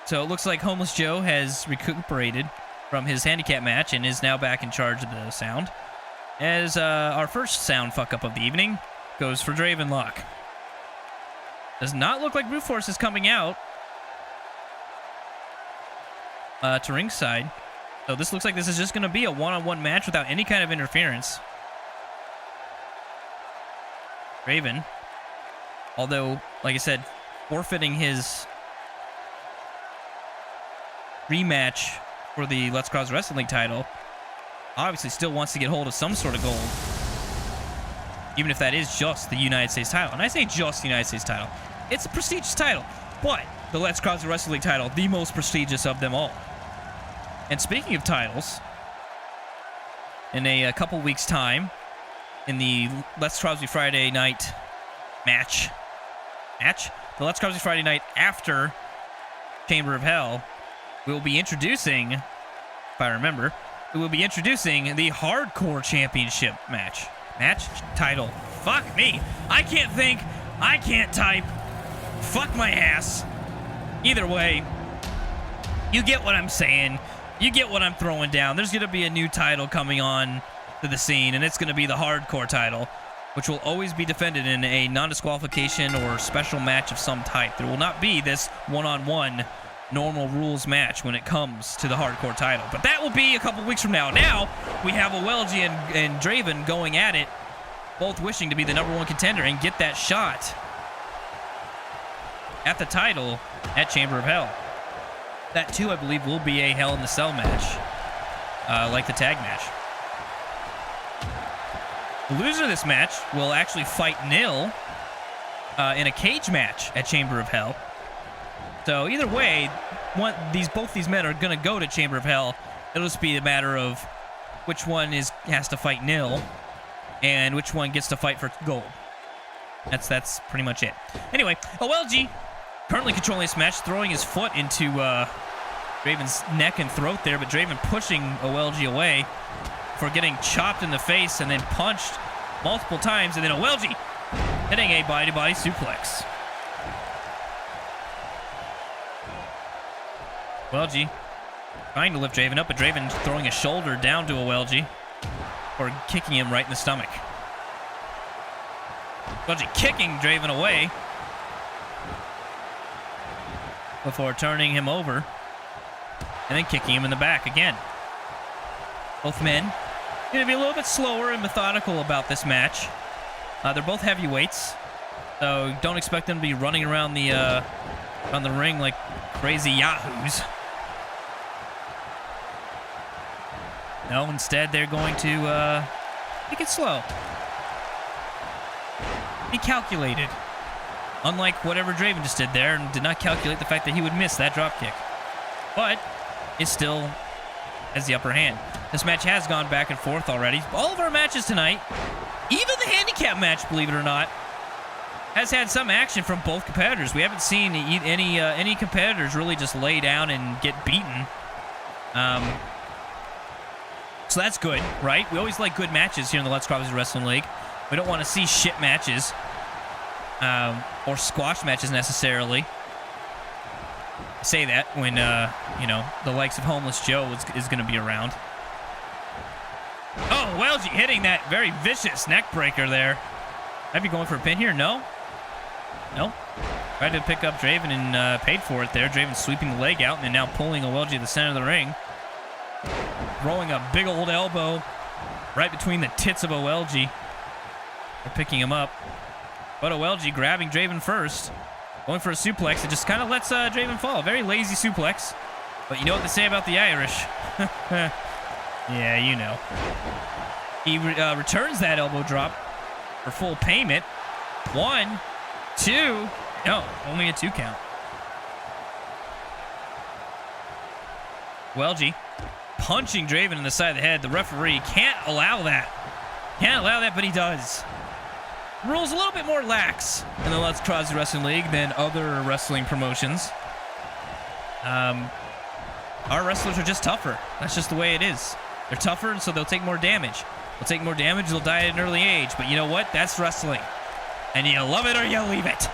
So it looks like Homeless Joe has recuperated from his handicap match and is now back in charge of the sound. As our first sound fuck up of the evening goes for Draven Locke. Does not look like Brute Force is coming out to ringside. So this looks like this is just going to be a one-on-one match without any kind of interference. Draven, although, like I said, forfeiting his rematch for the Let's Cause Wrestling League title, obviously still wants to get hold of some sort of gold, even if that is just the United States title. And I say just the United States title. It's a prestigious title, but the Let's Cause Wrestling League title, the most prestigious of them all. And speaking of titles, in a couple weeks' time, in the Let's Crosby Friday night match, the Let's Crosby Friday night after Chamber of Hell, we will be introducing, if I remember, we will be introducing the Hardcore Championship match. Title. Fuck me. I can't think. I can't type. Fuck my ass. Either way, you get what I'm saying. You get what I'm throwing down. There's going to be a new title coming on to the scene, and it's going to be the Hardcore title, which will always be defended in a non-disqualification or special match of some type. There will not be this one-on-one normal rules match when it comes to the Hardcore title. But that will be a couple weeks from now. Now, we have OLG and Draven going at it, both wishing to be the #1 contender and get that shot at the title at Chamber of Hell. That, too, I believe, will be a Hell in the Cell match, like the tag match. The loser of this match will actually fight Nil in a cage match at Chamber of Hell. So either way, both these men are going to go to Chamber of Hell. It'll just be a matter of which one has to fight Nil and which one gets to fight for gold. That's pretty much it. Anyway, OLG currently controlling this match, throwing his foot into Draven's neck and throat there, but Draven pushing OLG away for getting chopped in the face and then punched multiple times, and then OLG hitting a body-to-body suplex. OLG trying to lift Draven up, but Draven throwing a shoulder down to OLG or kicking him right in the stomach. OLG kicking Draven away before turning him over and then kicking him in the back again. Both men going to be a little bit slower and methodical about this match. They're both heavyweights, so don't expect them to be running around the ring like crazy yahoos. No, instead they're going to take it slow. Be calculated. Unlike whatever Draven just did there, and did not calculate the fact that he would miss that dropkick. but it still has the upper hand. This match has gone back and forth already. All of our matches tonight, even the handicap match, believe it or not, has had some action from both competitors. We haven't seen any competitors really just lay down and get beaten. So that's good, right? We always like good matches here in the Let's Craw Wrestling League. We don't want to see shit matches or squash matches necessarily. I say that when, you know, the likes of Homeless Joe is going to be around. Oh, Welgie hitting that very vicious neck breaker there. Might be going for a pin here. No. Nope. Tried to pick up Draven and paid for it there. Draven sweeping the leg out and then now pulling Welgie to the center of the ring. Throwing a big old elbow right between the tits of Welgie. They're picking him up. But Welgie grabbing Draven first. Going for a suplex. It just kind of lets Draven fall. Very lazy suplex. But you know what they say about the Irish. Yeah, you know. He returns that elbow drop for full payment. 1, 2. No, only a 2 count. Welgie punching Draven in the side of the head. The referee can't allow that. Can't allow that, but he does. Rules a little bit more lax in the Let's Craw Wrestling League than other wrestling promotions. Our wrestlers are just tougher. That's just the way it is. They're tougher, and so they'll take more damage. They'll take more damage, they'll die at an early age. But you know what? That's wrestling. And you love it or you leave it.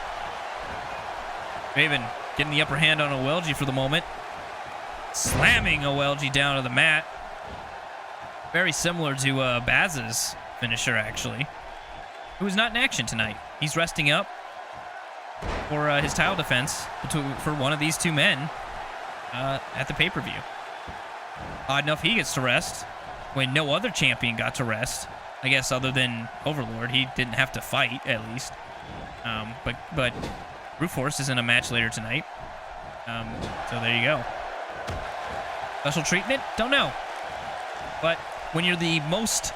Draven getting the upper hand on Welgie for the moment. Slamming Welgie down to the mat. Very similar to Baz's finisher, actually. Who is not in action tonight. He's resting up for his title defense for one of these two men at the pay-per-view. Odd enough, he gets to rest when no other champion got to rest. I guess other than Overlord, he didn't have to fight, at least. But Brute Force is in a match later tonight. So there you go. Special treatment? Don't know. But when you're the most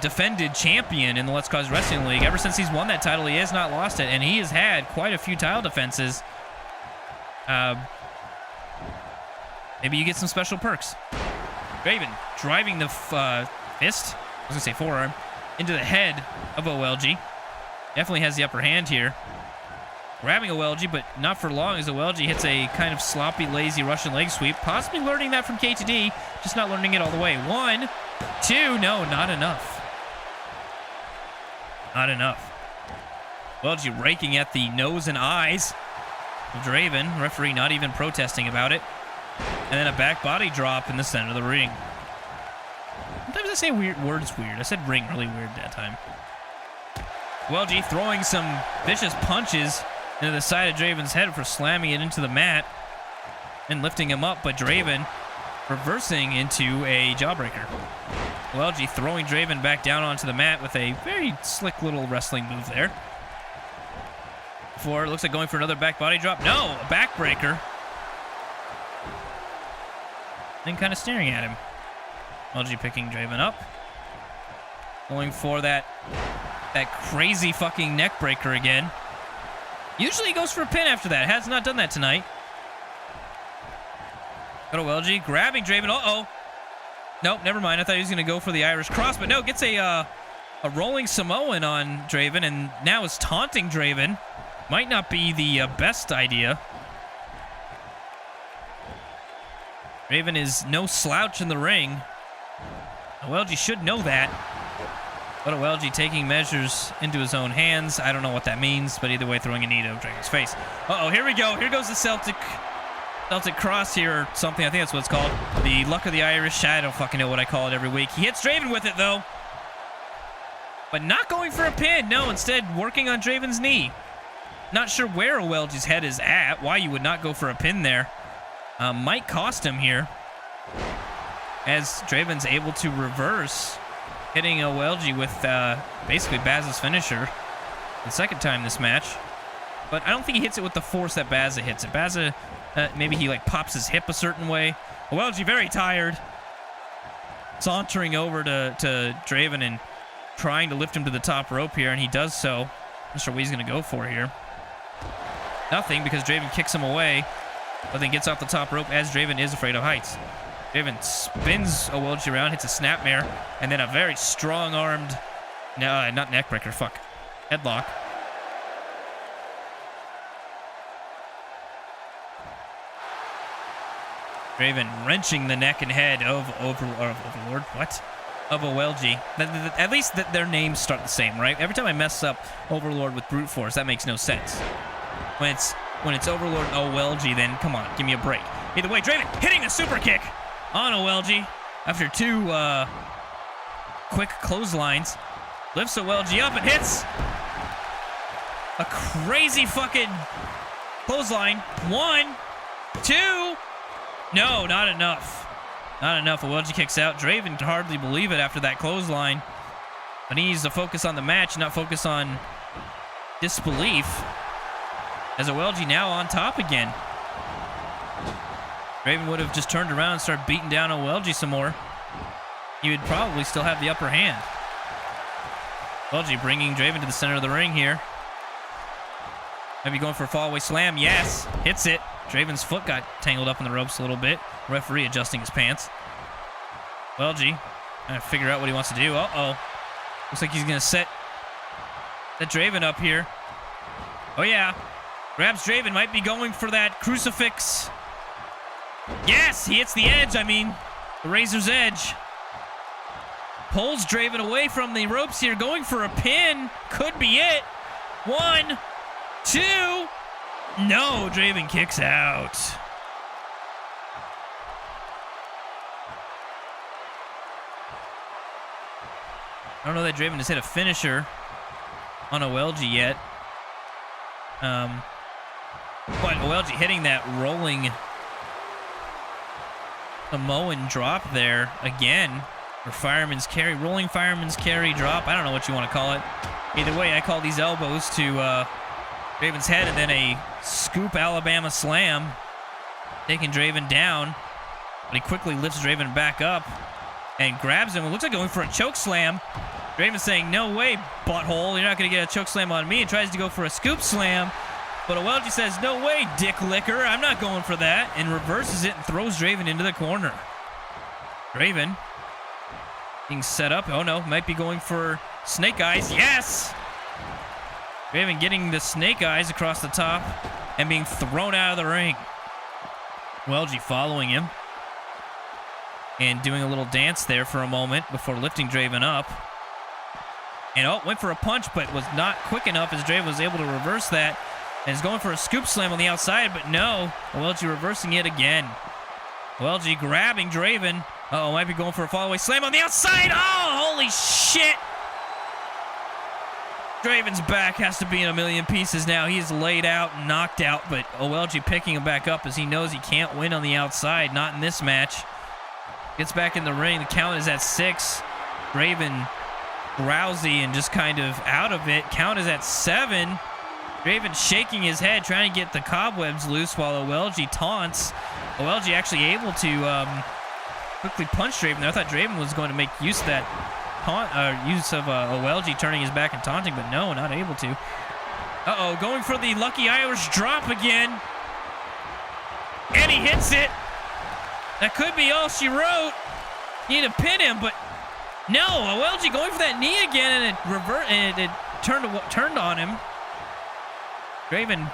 defended champion in the Let's Craw Wrestling League, ever since he's won that title, he has not lost it, and he has had quite a few title defenses. Maybe you get some special perks. Draven driving the fist, I was going to say forearm, into the head of Welgie. Definitely has the upper hand here. Grabbing Welgie, but not for long as Welgie hits a kind of sloppy, lazy Russian leg sweep. Possibly learning that from K2D, just not learning it all the way. 1, 2, no, not enough. Not enough. Welgie raking at the nose and eyes of Draven. Referee not even protesting about it. And then a back body drop in the center of the ring. Sometimes I say weird words weird. I said ring really weird that time. Welgie throwing some vicious punches into the side of Draven's head for slamming it into the mat and lifting him up, but Draven reversing into a jawbreaker. Welgie throwing Draven back down onto the mat with a very slick little wrestling move there. It looks like going for another back body drop. No, a backbreaker. Then kind of staring at him. Welgie picking Draven up. Going for that crazy fucking neck breaker again. Usually he goes for a pin after that. Has not done that tonight. Go to Welgie, grabbing Draven. Uh-oh. Nope, never mind. I thought he was going to go for the Irish cross, but no, gets a rolling Samoan on Draven, and now is taunting Draven. Might not be the best idea. Draven is no slouch in the ring. Welgie should know that. But Welgie taking measures into his own hands. I don't know what that means, but either way, throwing a knee to Draven's face. Uh-oh, here we go. Here goes the Celtic cross here or something. I think that's what it's called. The luck of the Irish. I don't fucking know what I call it every week. He hits Draven with it, though. But not going for a pin. No, instead working on Draven's knee. Not sure where Welgie's head is at. Why you would not go for a pin there. Might cost him here. As Draven's able to reverse, hitting Welgie with basically Baz's finisher. The second time this match. But I don't think he hits it with the force that Baza hits it. Baza, maybe he like pops his hip a certain way. Welgie very tired. Sauntering over to Draven and trying to lift him to the top rope here, and he does so. Not sure what he's going to go for here. Nothing, because Draven kicks him away. but then gets off the top rope as Draven is afraid of heights. Draven spins Owelji around, hits a snapmare, and then a very strong-armed, no, not neckbreaker, fuck, headlock. Draven wrenching the neck and head of Overlord. What? Of Owelji. At least their names start the same, right? Every time I mess up Overlord with brute force, that makes no sense. When it's Overlord Owelji, then come on, give me a break. Either way, Draven hitting the super kick on Owelji after two quick clotheslines. Lifts Owelji up and hits a crazy fucking clothesline. 1, 2. No, not enough. Not enough. Owelji kicks out. Draven can hardly believe it after that clothesline. But he needs to focus on the match, not focus on disbelief. As Owelji now on top again. Draven would have just turned around and started beating down Owelji some more. He would probably still have the upper hand. Owelji bringing Draven to the center of the ring here. Maybe going for a fallaway slam. Yes. Hits it. Draven's foot got tangled up in the ropes a little bit. Referee adjusting his pants. Owelji trying to figure out what he wants to do. Uh-oh. Looks like he's going to set Draven up here. Oh, yeah. Grabs Draven. Might be going for that crucifix. Yes! He hits the edge. I mean, the razor's edge. Pulls Draven away from the ropes here. Going for a pin. Could be it. 1, 2. No, Draven kicks out. I don't know that Draven has hit a finisher on Owelji yet. But Owelji hitting that rolling Samoan drop there again. Or fireman's carry, rolling fireman's carry drop. I don't know what you want to call it. Either way, I call these elbows to Draven's head and then a scoop Alabama slam, taking Draven down. But he quickly lifts Draven back up and grabs him. It looks like going for a choke slam. Draven saying, no way, butthole. You're not going to get a choke slam on me. And tries to go for a scoop slam. But Owelji says, no way, dick licker. I'm not going for that. And reverses it and throws Draven into the corner. Draven being set up. Oh, no. Might be going for snake eyes. Yes! Draven getting the snake eyes across the top and being thrown out of the ring. Owelji following him and doing a little dance there for a moment before lifting Draven up. And went for a punch, but was not quick enough as Draven was able to reverse that. And is going for a scoop slam on the outside, but no. Owelji reversing it again. Owelji grabbing Draven. Uh-oh, might be going for a fallaway slam on the outside. Oh, holy shit. Draven's back has to be in a million pieces now. He's laid out and knocked out, but Owelji picking him back up as he knows he can't win on the outside. Not in this match. Gets back in the ring. The count is at 6. Draven drowsy and just kind of out of it. Count is at 7. Draven shaking his head, trying to get the cobwebs loose while Owelji taunts. Owelji actually able to quickly punch Draven. I thought Draven was going to make use of that use of Owelji turning his back and taunting, but no, not able to. Uh-oh, going for the Lucky Irish drop again. And he hits it. That could be all she wrote. Need to pin him, but no, Owelji going for that knee again, and it turned on him. Draven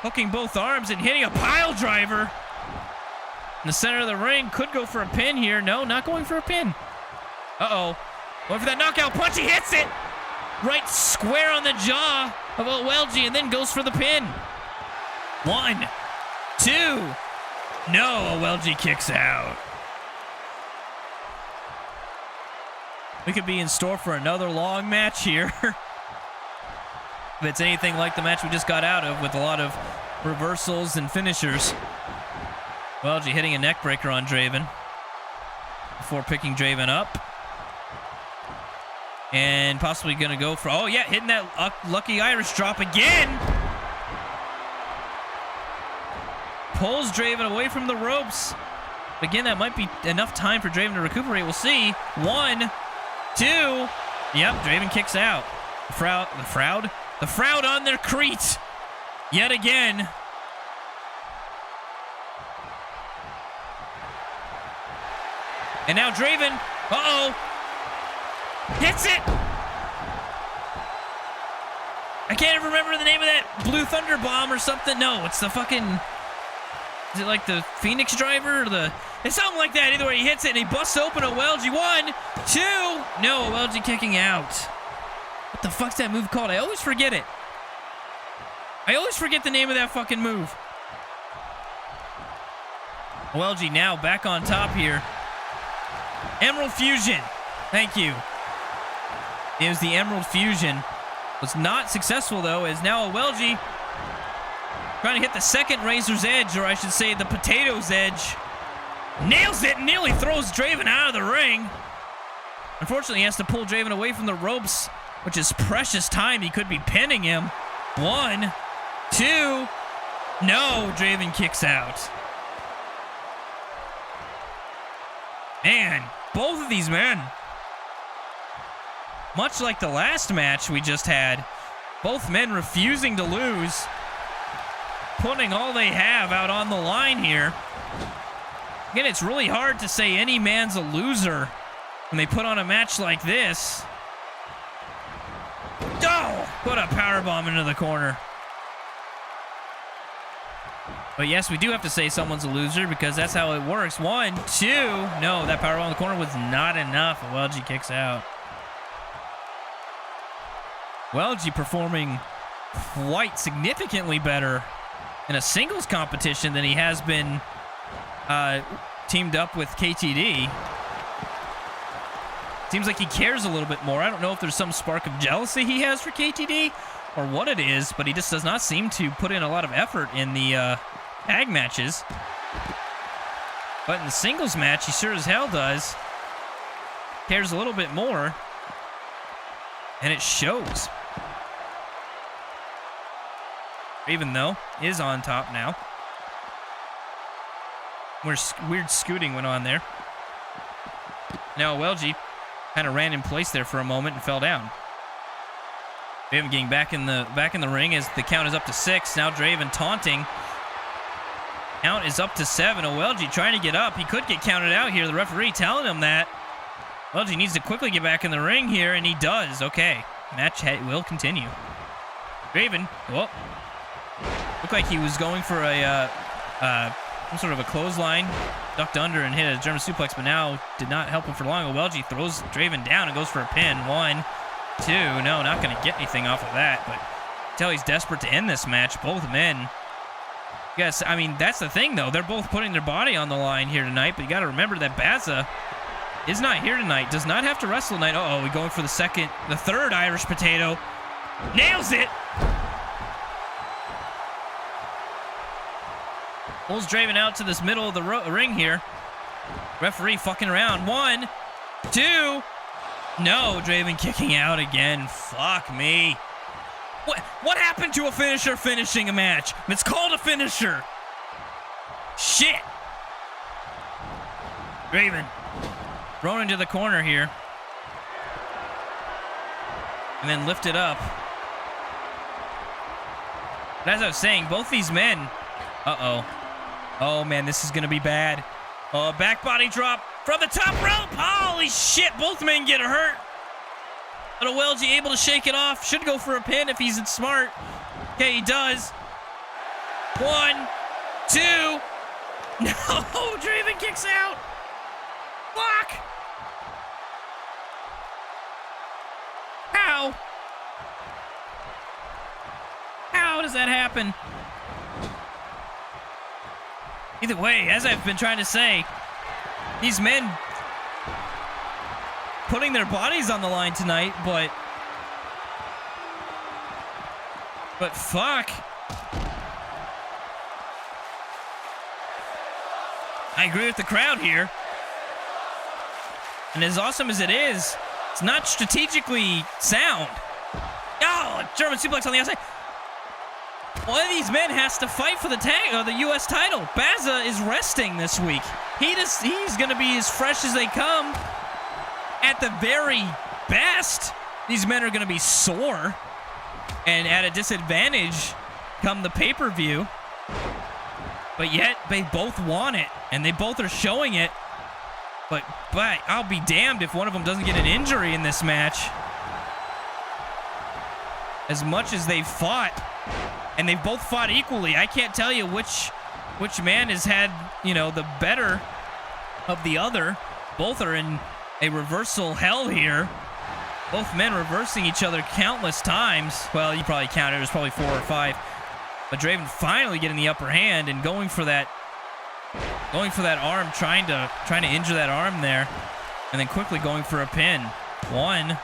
hooking both arms and hitting a pile driver in the center of the ring. Could go for a pin here. No, not going for a pin. Uh-oh. Going for that knockout punch. He hits it right square on the jaw of Owelji and then goes for the pin. 1, 2. No, Owelji kicks out. We could be in store for another long match here. If it's anything like the match we just got out of with a lot of reversals and finishers. Owelji hitting a neck breaker on Draven before picking Draven up. And possibly going to go for, oh yeah, hitting that Lucky Irish drop again. Pulls Draven away from the ropes. Again, that might be enough time for Draven to recuperate. We'll see. 1, 2. Yep, Draven kicks out. The Froud on their Crete. Yet again. And now Draven. Uh-oh. Hits it. I can't even remember the name of that Blue Thunder Bomb or something. No, it's the fucking... Is it like the Phoenix Driver or the... It's something like that. Either way, he hits it and he busts open Welgie. 1, 2. No, Welgie kicking out. What the fuck's that move called? I always forget it. I always forget the name of that fucking move. Welgie now back on top here. Emerald Fusion. Thank you. It was the Emerald Fusion. Was not successful, though, as now Welgie trying to hit the second Razor's Edge, or I should say the Potato's Edge. Nails it and nearly throws Draven out of the ring. Unfortunately, he has to pull Draven away from the ropes, which is precious time. He could be pinning him. 1, 2. No, Draven kicks out. Man, both of these men, much like the last match we just had, both men refusing to lose, putting all they have out on the line here. Again, it's really hard to say any man's a loser when they put on a match like this. Oh, put a powerbomb into the corner. But yes, we do have to say someone's a loser because that's how it works. 1, 2. No, that powerbomb in the corner was not enough. Welgie kicks out. Welgie performing quite significantly better in a singles competition than he has been teamed up with KTD. Seems like he cares a little bit more. I don't know if there's some spark of jealousy he has for KTD or what it is, but he just does not seem to put in a lot of effort in the tag matches. But in the singles match, he sure as hell does. Cares a little bit more. And it shows. Even though is on top now. Weird scooting went on there. Now Welgie kind of ran in place there for a moment and fell down. Draven getting back in the ring as the count is up to 6. Now Draven taunting. Count is up to 7. Welgie trying to get up. He could get counted out here. The referee telling him that. Welgie needs to quickly get back in the ring here, and he does. Okay, match will continue. Draven, whoa. Looked like he was going for some sort of a clothesline, ducked under and hit a German suplex, but now did not help him for long. Welgie throws Draven down and goes for a pin. 1, 2. No, not going to get anything off of that, but tell he's desperate to end this match. Both men. Yes, I mean, that's the thing, though. They're both putting their body on the line here tonight, but you got to remember that Baza is not here tonight, does not have to wrestle tonight. Uh-oh, we're going for the third Irish Potato. Nails it! Pulls Draven out to this middle of the ring here. Referee fucking around. 1, 2. No, Draven kicking out again. Fuck me. What happened to a finisher finishing a match? It's called a finisher. Shit. Draven thrown into the corner here. And then lifted up. But as I was saying, both these men... Uh-oh. Oh, man, this is going to be bad. Oh, back body drop from the top rope. Holy shit, both men get hurt. But Welgie able to shake it off. Should go for a pin if he's smart. Okay, he does. 1, 2. No, Draven kicks out. Fuck. How? How does that happen? Either way, as I've been trying to say, these men putting their bodies on the line tonight, but fuck. I agree with the crowd here. And as awesome as it is, it's not strategically sound. Oh, German suplex on the outside. One of these men has to fight for the tag or the U.S. title. Baza is resting this week. He's going to be as fresh as they come. At the very best, these men are going to be sore and at a disadvantage come the pay-per-view. But yet, they both want it, and they both are showing it. But I'll be damned if one of them doesn't get an injury in this match. As much as they've fought, and they've both fought equally, I can't tell you which man has had, the better of the other. Both are in a reversal hell here. Both men reversing each other countless times. Well, you probably counted. It was probably 4 or 5. But Draven finally getting the upper hand and going for that arm, trying to injure that arm there, and then quickly going for a pin. 1,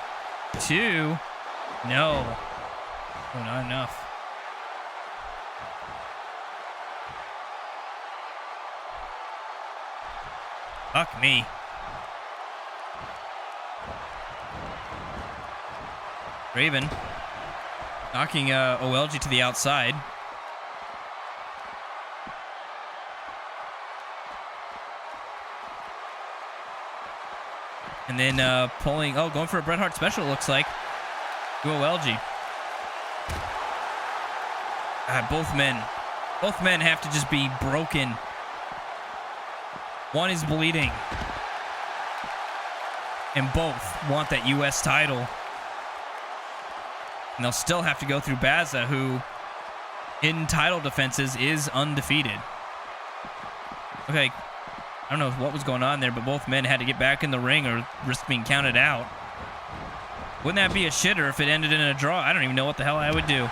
2, no. Oh, not enough. Fuck me. Draven knocking OLG to the outside. And then going for a Bret Hart special, it looks like, to OLG. Both men have to just be broken. One is bleeding. And both want that U.S. title. And they'll still have to go through Baza, who, in title defenses, is undefeated. Okay, I don't know what was going on there, but both men had to get back in the ring or risk being counted out. Wouldn't that be a shitter if it ended in a draw? I don't even know what the hell I would do.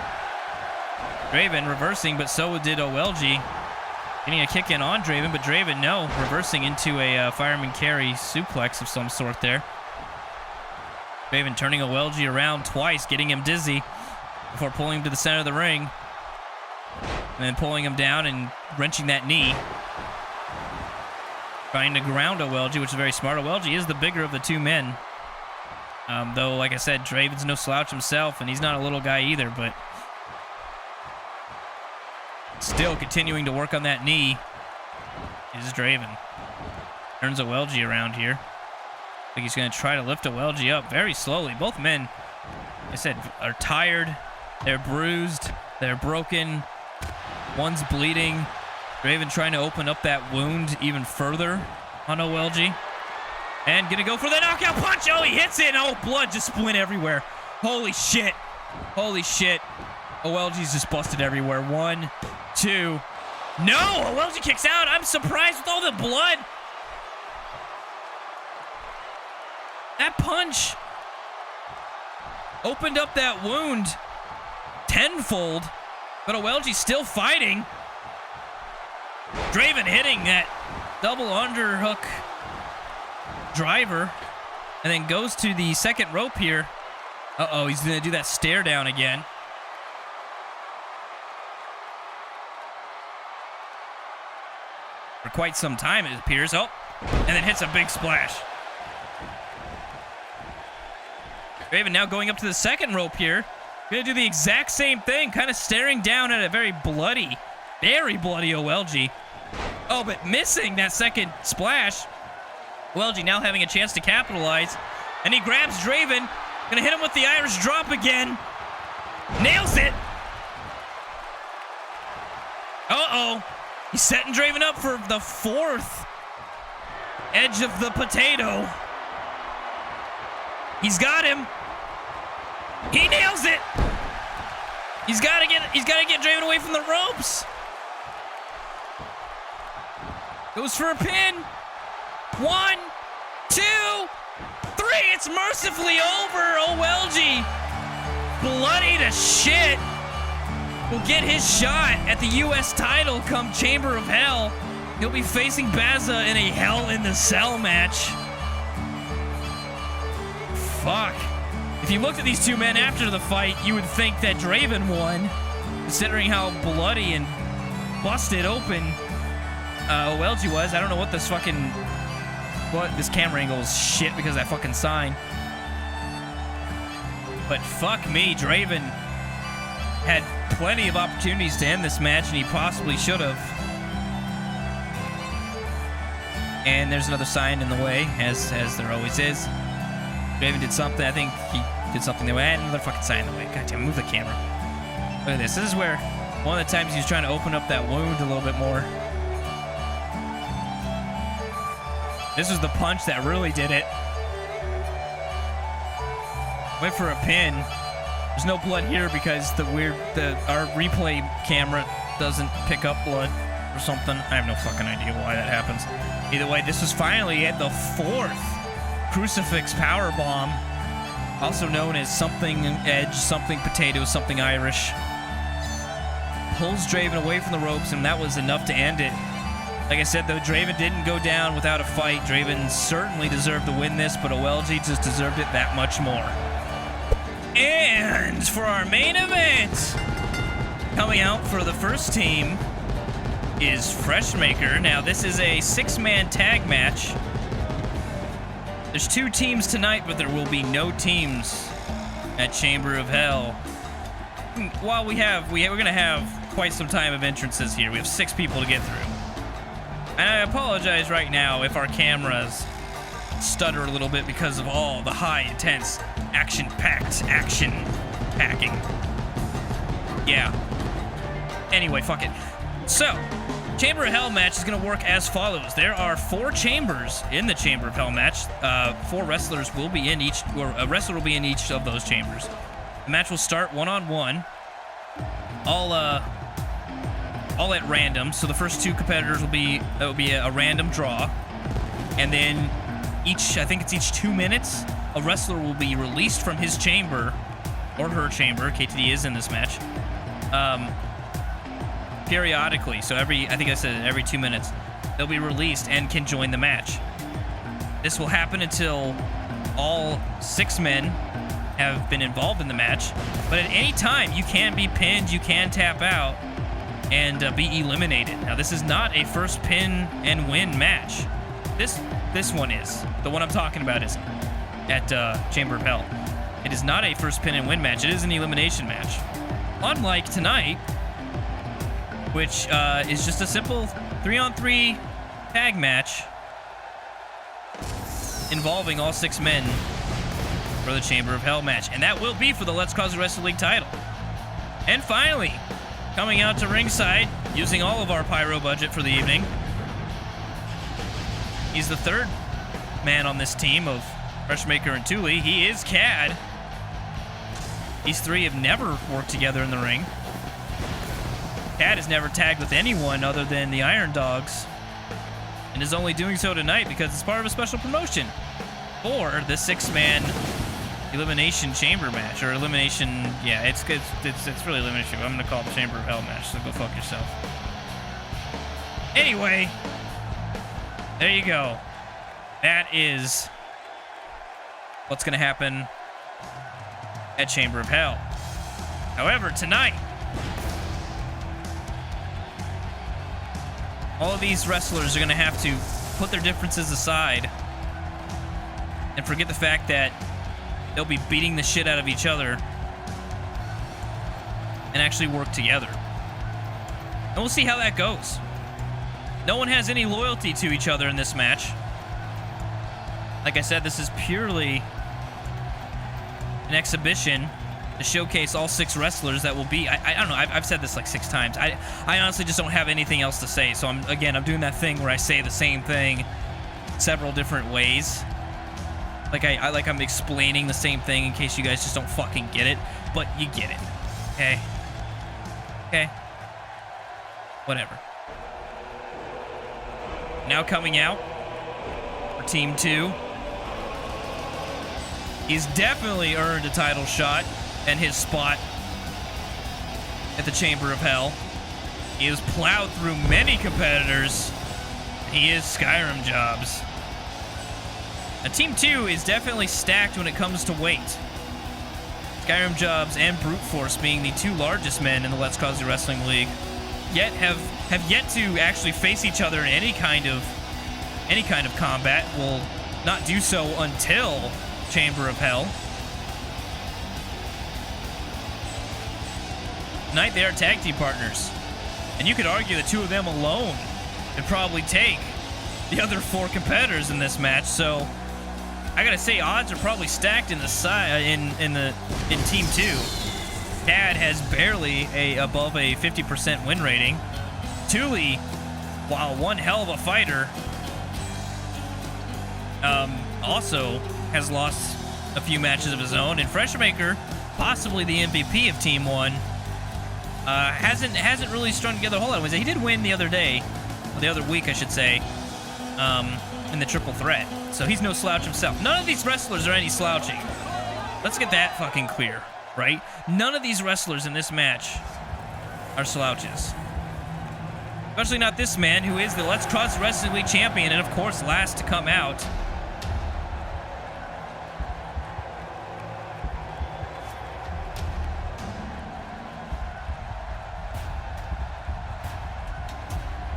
Draven reversing, but so did OLG. Getting a kick in on Draven, but Draven, no. Reversing into a fireman carry suplex of some sort there. Draven turning OLG around twice, getting him dizzy before pulling him to the center of the ring. And then pulling him down and wrenching that knee. Trying to ground OLG, which is very smart. OLG is the bigger of the two men. Though, like I said, Draven's no slouch himself, and he's not a little guy either, but still continuing to work on that knee is Draven. Turns OLG around here. I think he's going to try to lift OLG up very slowly. Both men, like I said, are tired. They're bruised. They're broken. One's bleeding. Draven trying to open up that wound even further on OLG. And going to go for the knockout punch. Oh, he hits it. Oh, blood just split everywhere. Holy shit. Holy shit. OLG's just busted everywhere. 1, 2. No! OLG kicks out. I'm surprised with all the blood. That punch opened up that wound tenfold, but OLG's still fighting. Draven hitting that double underhook driver, and then goes to the second rope here. Uh-oh, he's going to do that stare down again. For quite some time, it appears. Oh, and then hits a big splash. Draven now going up to the second rope here. Going to do the exact same thing, kind of staring down at a very bloody OLG. Oh, but missing that second splash. OLG now having a chance to capitalize. And he grabs Draven. Going to hit him with the Irish drop again. Nails it. Uh-oh. He's setting Draven up for the 4th edge of the potato. He's got him. He nails it. He's got to get Draven away from the ropes. Goes for a pin. 1, 2, 3. It's mercifully over. OLG, bloody to shit, will get his shot at the U.S. title come Chamber of Hell. He'll be facing Baza in a Hell in the Cell match. Fuck. If you looked at these two men after the fight, you would think that Draven won, considering how bloody and busted open OLG was. I don't know what this this camera angle is shit because of that fucking sign. But fuck me, Draven had plenty of opportunities to end this match, and he possibly should have. And there's another sign in the way, as there always is. Draven did something. I think he did something that way. And another fucking sign in the way. God damn, move the camera. Look at this. This is where one of the times he was trying to open up that wound a little bit more. This was the punch that really did it. Went for a pin. There's no blood here because our replay camera doesn't pick up blood or something. I have no fucking idea why that happens. Either way, this was finally at the 4th crucifix power bomb, also known as something edge, something potato, something Irish. Pulls Draven away from the ropes, and that was enough to end it. Like I said, though, Draven didn't go down without a fight. Draven certainly deserved to win this, but OLG just deserved it that much more. And for our main event, coming out for the first team is Freshmaker. Now, this is a 6-man tag match. There's 2 teams tonight, but there will be no teams at Chamber of Hell. While we're gonna have quite some time of entrances here. We have 6 people to get through. And I apologize right now if our cameras stutter a little bit because of all the high, intense, action-packed action packing. Yeah. Anyway, fuck it. So, Chamber of Hell match is going to work as follows. There are 4 chambers in the Chamber of Hell match. 4 wrestlers will be in each, or a wrestler will be in each of those chambers. The match will start one-on-one. All at random. So the first 2 competitors will be a random draw, and then I think it's each 2 minutes, a wrestler will be released from his chamber or her chamber. KTD is in this match. Periodically, so every 2 minutes, they'll be released and can join the match. This will happen until all 6 men have been involved in the match, but at any time you can be pinned, you can tap out, and be eliminated. Now, this is not a first pin and win match. This one is. The one I'm talking about is at Chamber of Hell. It is not a first pin and win match. It is an elimination match. Unlike tonight, which is just a simple 3-on-3 tag match involving all 6 men for the Chamber of Hell match. And that will be for the Let's Cause Wrestling League title. And finally, coming out to ringside, using all of our pyro budget for the evening, he's the 3rd man on this team of Freshmaker and Thule. He is Cad. These 3 have never worked together in the ring. Cad has never tagged with anyone other than the Iron Dogs, and is only doing so tonight because it's part of a special promotion for the 6-man elimination chamber match, or elimination, yeah, it's really elimination. I'm gonna call it the Chamber of Hell match, so go fuck yourself. Anyway, there you go. That is what's gonna happen at Chamber of Hell. However, tonight, all of these wrestlers are gonna have to put their differences aside and forget the fact that they'll be beating the shit out of each other and actually work together. And we'll see how that goes. No one has any loyalty to each other in this match. Like I said, this is purely an exhibition to showcase all 6 wrestlers that will be. I don't know, I've said this like 6 times. I honestly just don't have anything else to say. So I'm doing that thing where I say the same thing several different ways. Like I'm explaining the same thing in case you guys just don't fucking get it, but you get it. Okay. Whatever. Now coming out for Team 2. He's definitely earned a title shot and his spot at the Chamber of Hell. He has plowed through many competitors. He is Skyrim Jobs. Now, Team 2 is definitely stacked when it comes to weight. Skyrim Jobs and Brute Force being the 2 largest men in the Let's Cause Wrestling League, yet have yet to actually face each other in any kind of combat. Will not do so until Chamber of Hell. Tonight they are tag team partners, and you could argue the 2 of them alone would probably take the other 4 competitors in this match. So I gotta say, odds are probably stacked in the side in Team 2. Cad has barely above a 50% win rating. Thule, while one hell of a fighter, also has lost a few matches of his own, and Freshmaker, possibly the MVP of Team 1, hasn't really strung together a whole lot of wins. He did win the other day, or the other week, I should say, in the triple threat. So he's no slouch himself. None of these wrestlers are any slouching. Let's get that fucking clear, right? None of these wrestlers in this match are slouches. Especially not this man, who is the Let's Cross Wrestling League champion, and of course, last to come out.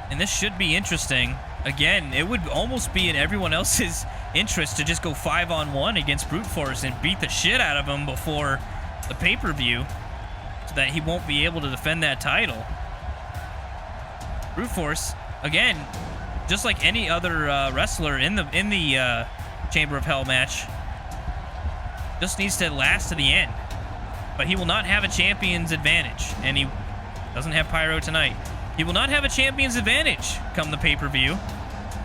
And this should be interesting. Again, it would almost be in everyone else's interest to just go 5-on-1 against Brute Force and beat the shit out of him before the pay-per-view, so that he won't be able to defend that title. Brute Force, again, just like any other wrestler in the Chamber of Hell match, just needs to last to the end. But he will not have a champion's advantage, and he doesn't have Pyro tonight. He will not have a champion's advantage come the pay-per-view.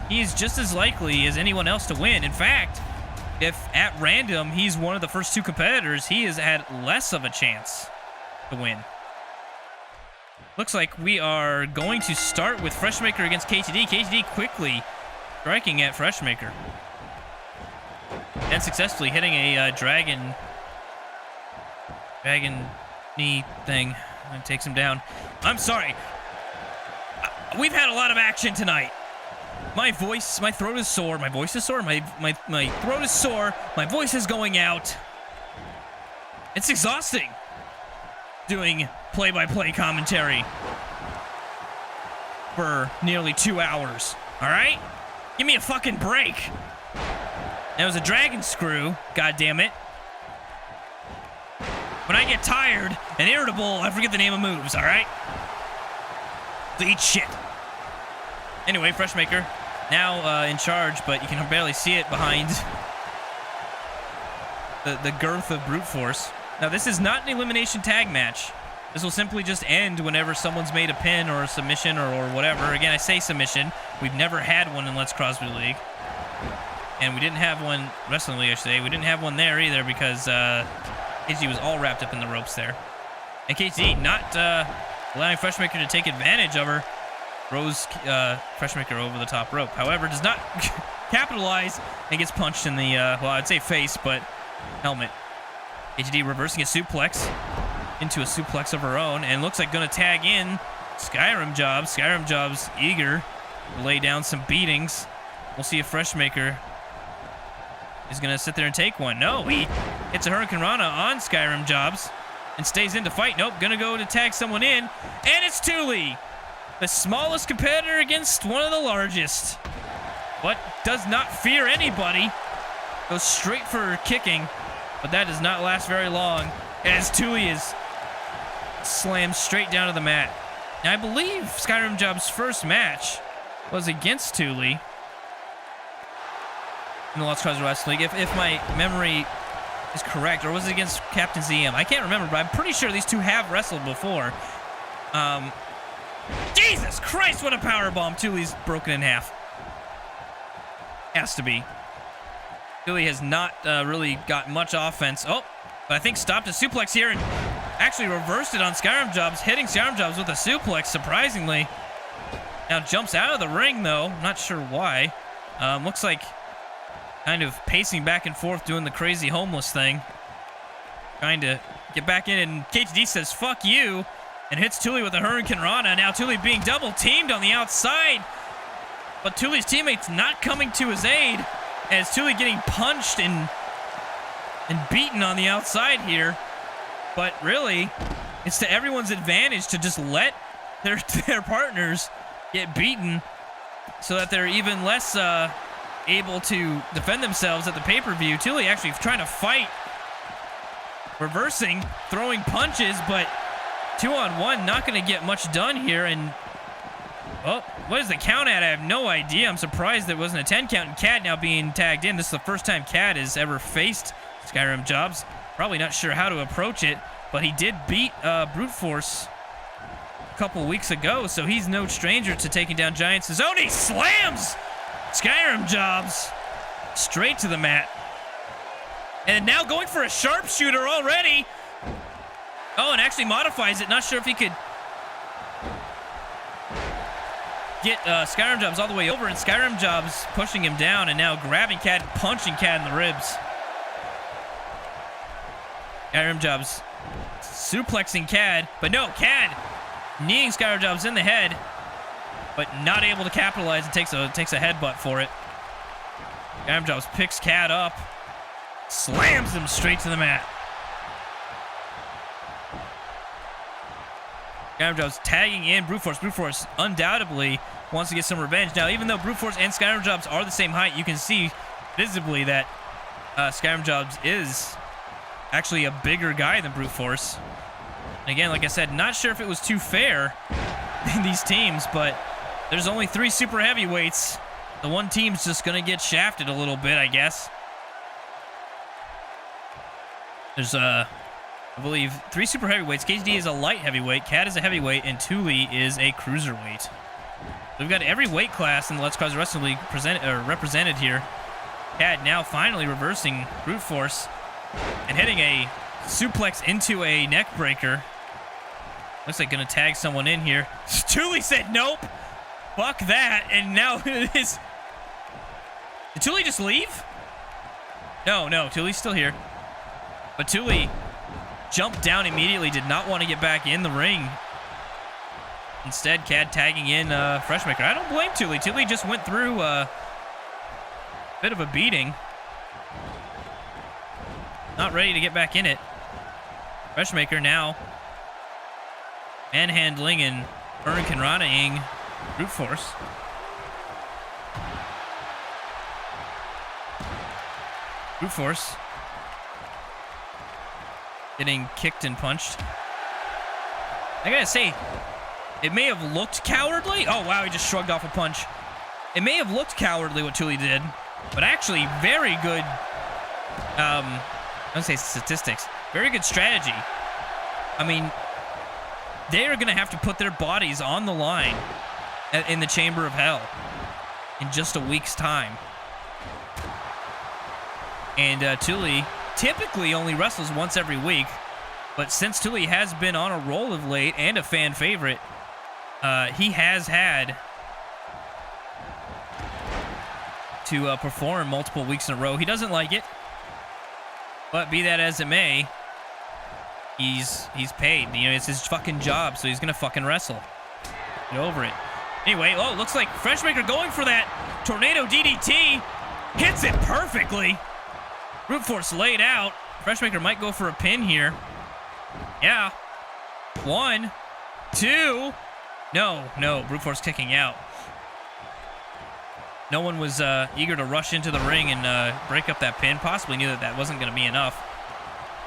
He is just as likely as anyone else to win. In fact, if at random he's one of the first two competitors, he has had less of a chance to win. Looks like we are going to start with Freshmaker against KTD. KTD quickly striking at Freshmaker, and successfully hitting a dragon knee thing, and takes him down. I'm sorry. We've had a lot of action tonight. My throat is sore. My voice is sore. My throat is sore. My voice is going out. It's exhausting doing play-by-play commentary for nearly 2 hours. All right? Give me a fucking break. That was a dragon screw. God damn it. When I get tired and irritable, I forget the name of moves. All right? So eat shit. Anyway, Freshmaker now in charge, but you can barely see it behind the girth of Brute Force. Now, this is not an elimination tag match. This will simply just end whenever someone's made a pin or a submission or whatever. Again, I say submission. We've never had one in Let's Crosby League. And we didn't have one, Wrestling League, I should say. We didn't have one there either because KG was all wrapped up in the ropes there. And KG not allowing Freshmaker to take advantage of her. Throws Freshmaker over the top rope. However, does not capitalize and gets punched in the, well, I'd say face, but helmet. KGD reversing a suplex into a suplex of her own, and looks like going to tag in Skyrim Jobs. Skyrim Jobs eager to lay down some beatings. We'll see if Freshmaker is going to sit there and take one. No, he hits a Hurricane Rana on Skyrim Jobs and stays in to fight. Nope, going to go to tag someone in, and it's Thule. The smallest competitor against one of the largest, but does not fear anybody. Goes straight for kicking, but that does not last very long as Thule is slammed straight down to the mat. Now, I believe Skyrim Job's first match was against Thule in the Let's Cross Wrestling League, if my memory is correct, or was it against Captain ZM? I can't remember, but I'm pretty sure these two have wrestled before. Jesus Christ, what a powerbomb. Thule's broken in half. Has to be. Thule has not really got much offense. Oh, but I think stopped a suplex here and actually reversed it on Skyrim Jobs, hitting Skyrim Jobs with a suplex, surprisingly. Now jumps out of the ring, though. Not sure why. Looks like kind of pacing back and forth, doing the crazy homeless thing. Trying to get back in, and KTD says, fuck you, and hits Thule with a Hurricane Rana. Now Thule being double teamed on the outside, but Thule's teammates not coming to his aid, as Thule getting punched and beaten on the outside here. But really, it's to everyone's advantage to just let their partners get beaten so that they're even less able to defend themselves at the pay-per-view. Thule actually trying to fight, reversing, throwing punches, but 2-on-1, not going to get much done here. And, oh, what is the count at? I have no idea. I'm surprised there wasn't a 10 count, and Cad now being tagged in. This is the first time Cad has ever faced Skyrim Jobs. Probably not sure how to approach it, but he did beat Brute Force a couple weeks ago, so he's no stranger to taking down Giant Cezone. Slams Skyrim Jobs. Straight to the mat. And now going for a sharpshooter already. Oh, and actually modifies it. Not sure if he could get Skyrim Jobs all the way over, and Skyrim Jobs pushing him down and now grabbing Cad, punching Cad in the ribs. Skyrim Jobs suplexing Cad, but no, Cad kneeing Skyrim Jobs in the head, but not able to capitalize and takes a headbutt for it. Skyrim Jobs picks Cad up, slams him straight to the mat. Skyrim Jobs tagging in Brute Force. Brute Force undoubtedly wants to get some revenge. Now, even though Brute Force and Skyrim Jobs are the same height, you can see visibly that Skyrim Jobs is actually a bigger guy than Brute Force. And again, like I said, not sure if it was too fair in these teams, but there's only 3 super heavyweights. The one team's just going to get shafted a little bit, I guess. There's, I believe, 3 super heavyweights. KTD is a light heavyweight, Cad is a heavyweight, and Thule is a cruiserweight. We've got every weight class in the Let's Cause Wrestling League represented here. Cad now finally reversing Brute Force and hitting a suplex into a neck breaker. Looks like going to tag someone in here. Thule said nope. Fuck that. And now it is. Did Thule just leave? No, Thule's still here. But Thule jumped down immediately, did not want to get back in the ring. Instead, Cad tagging in Freshmaker. I don't blame Thule. Thule just went through a bit of a beating. Not ready to get back in it. Freshmaker now manhandling and hurricanranaing Brute Force. Brute Force getting kicked and punched. I gotta say, it may have looked cowardly. Oh, wow, he just shrugged off a punch. It may have looked cowardly what Thule did, but actually very good, I don't say statistics, very good strategy. I mean, they are going to have to put their bodies on the line in the Chamber of Hell in just a week's time. And Thule typically only wrestles once every week, but since Thule has been on a roll of late and a fan favorite, he has had to perform multiple weeks in a row. He doesn't like it, but be that as it may, he's paid. You know, it's his fucking job, so he's gonna fucking wrestle. Get over it. Anyway, oh, looks like Freshmaker going for that tornado DDT. Hits it perfectly. Brute Force laid out. Freshmaker might go for a pin here. Yeah. 1, 2. No, Brute Force kicking out. No one was eager to rush into the ring and break up that pin. Possibly knew that that wasn't going to be enough.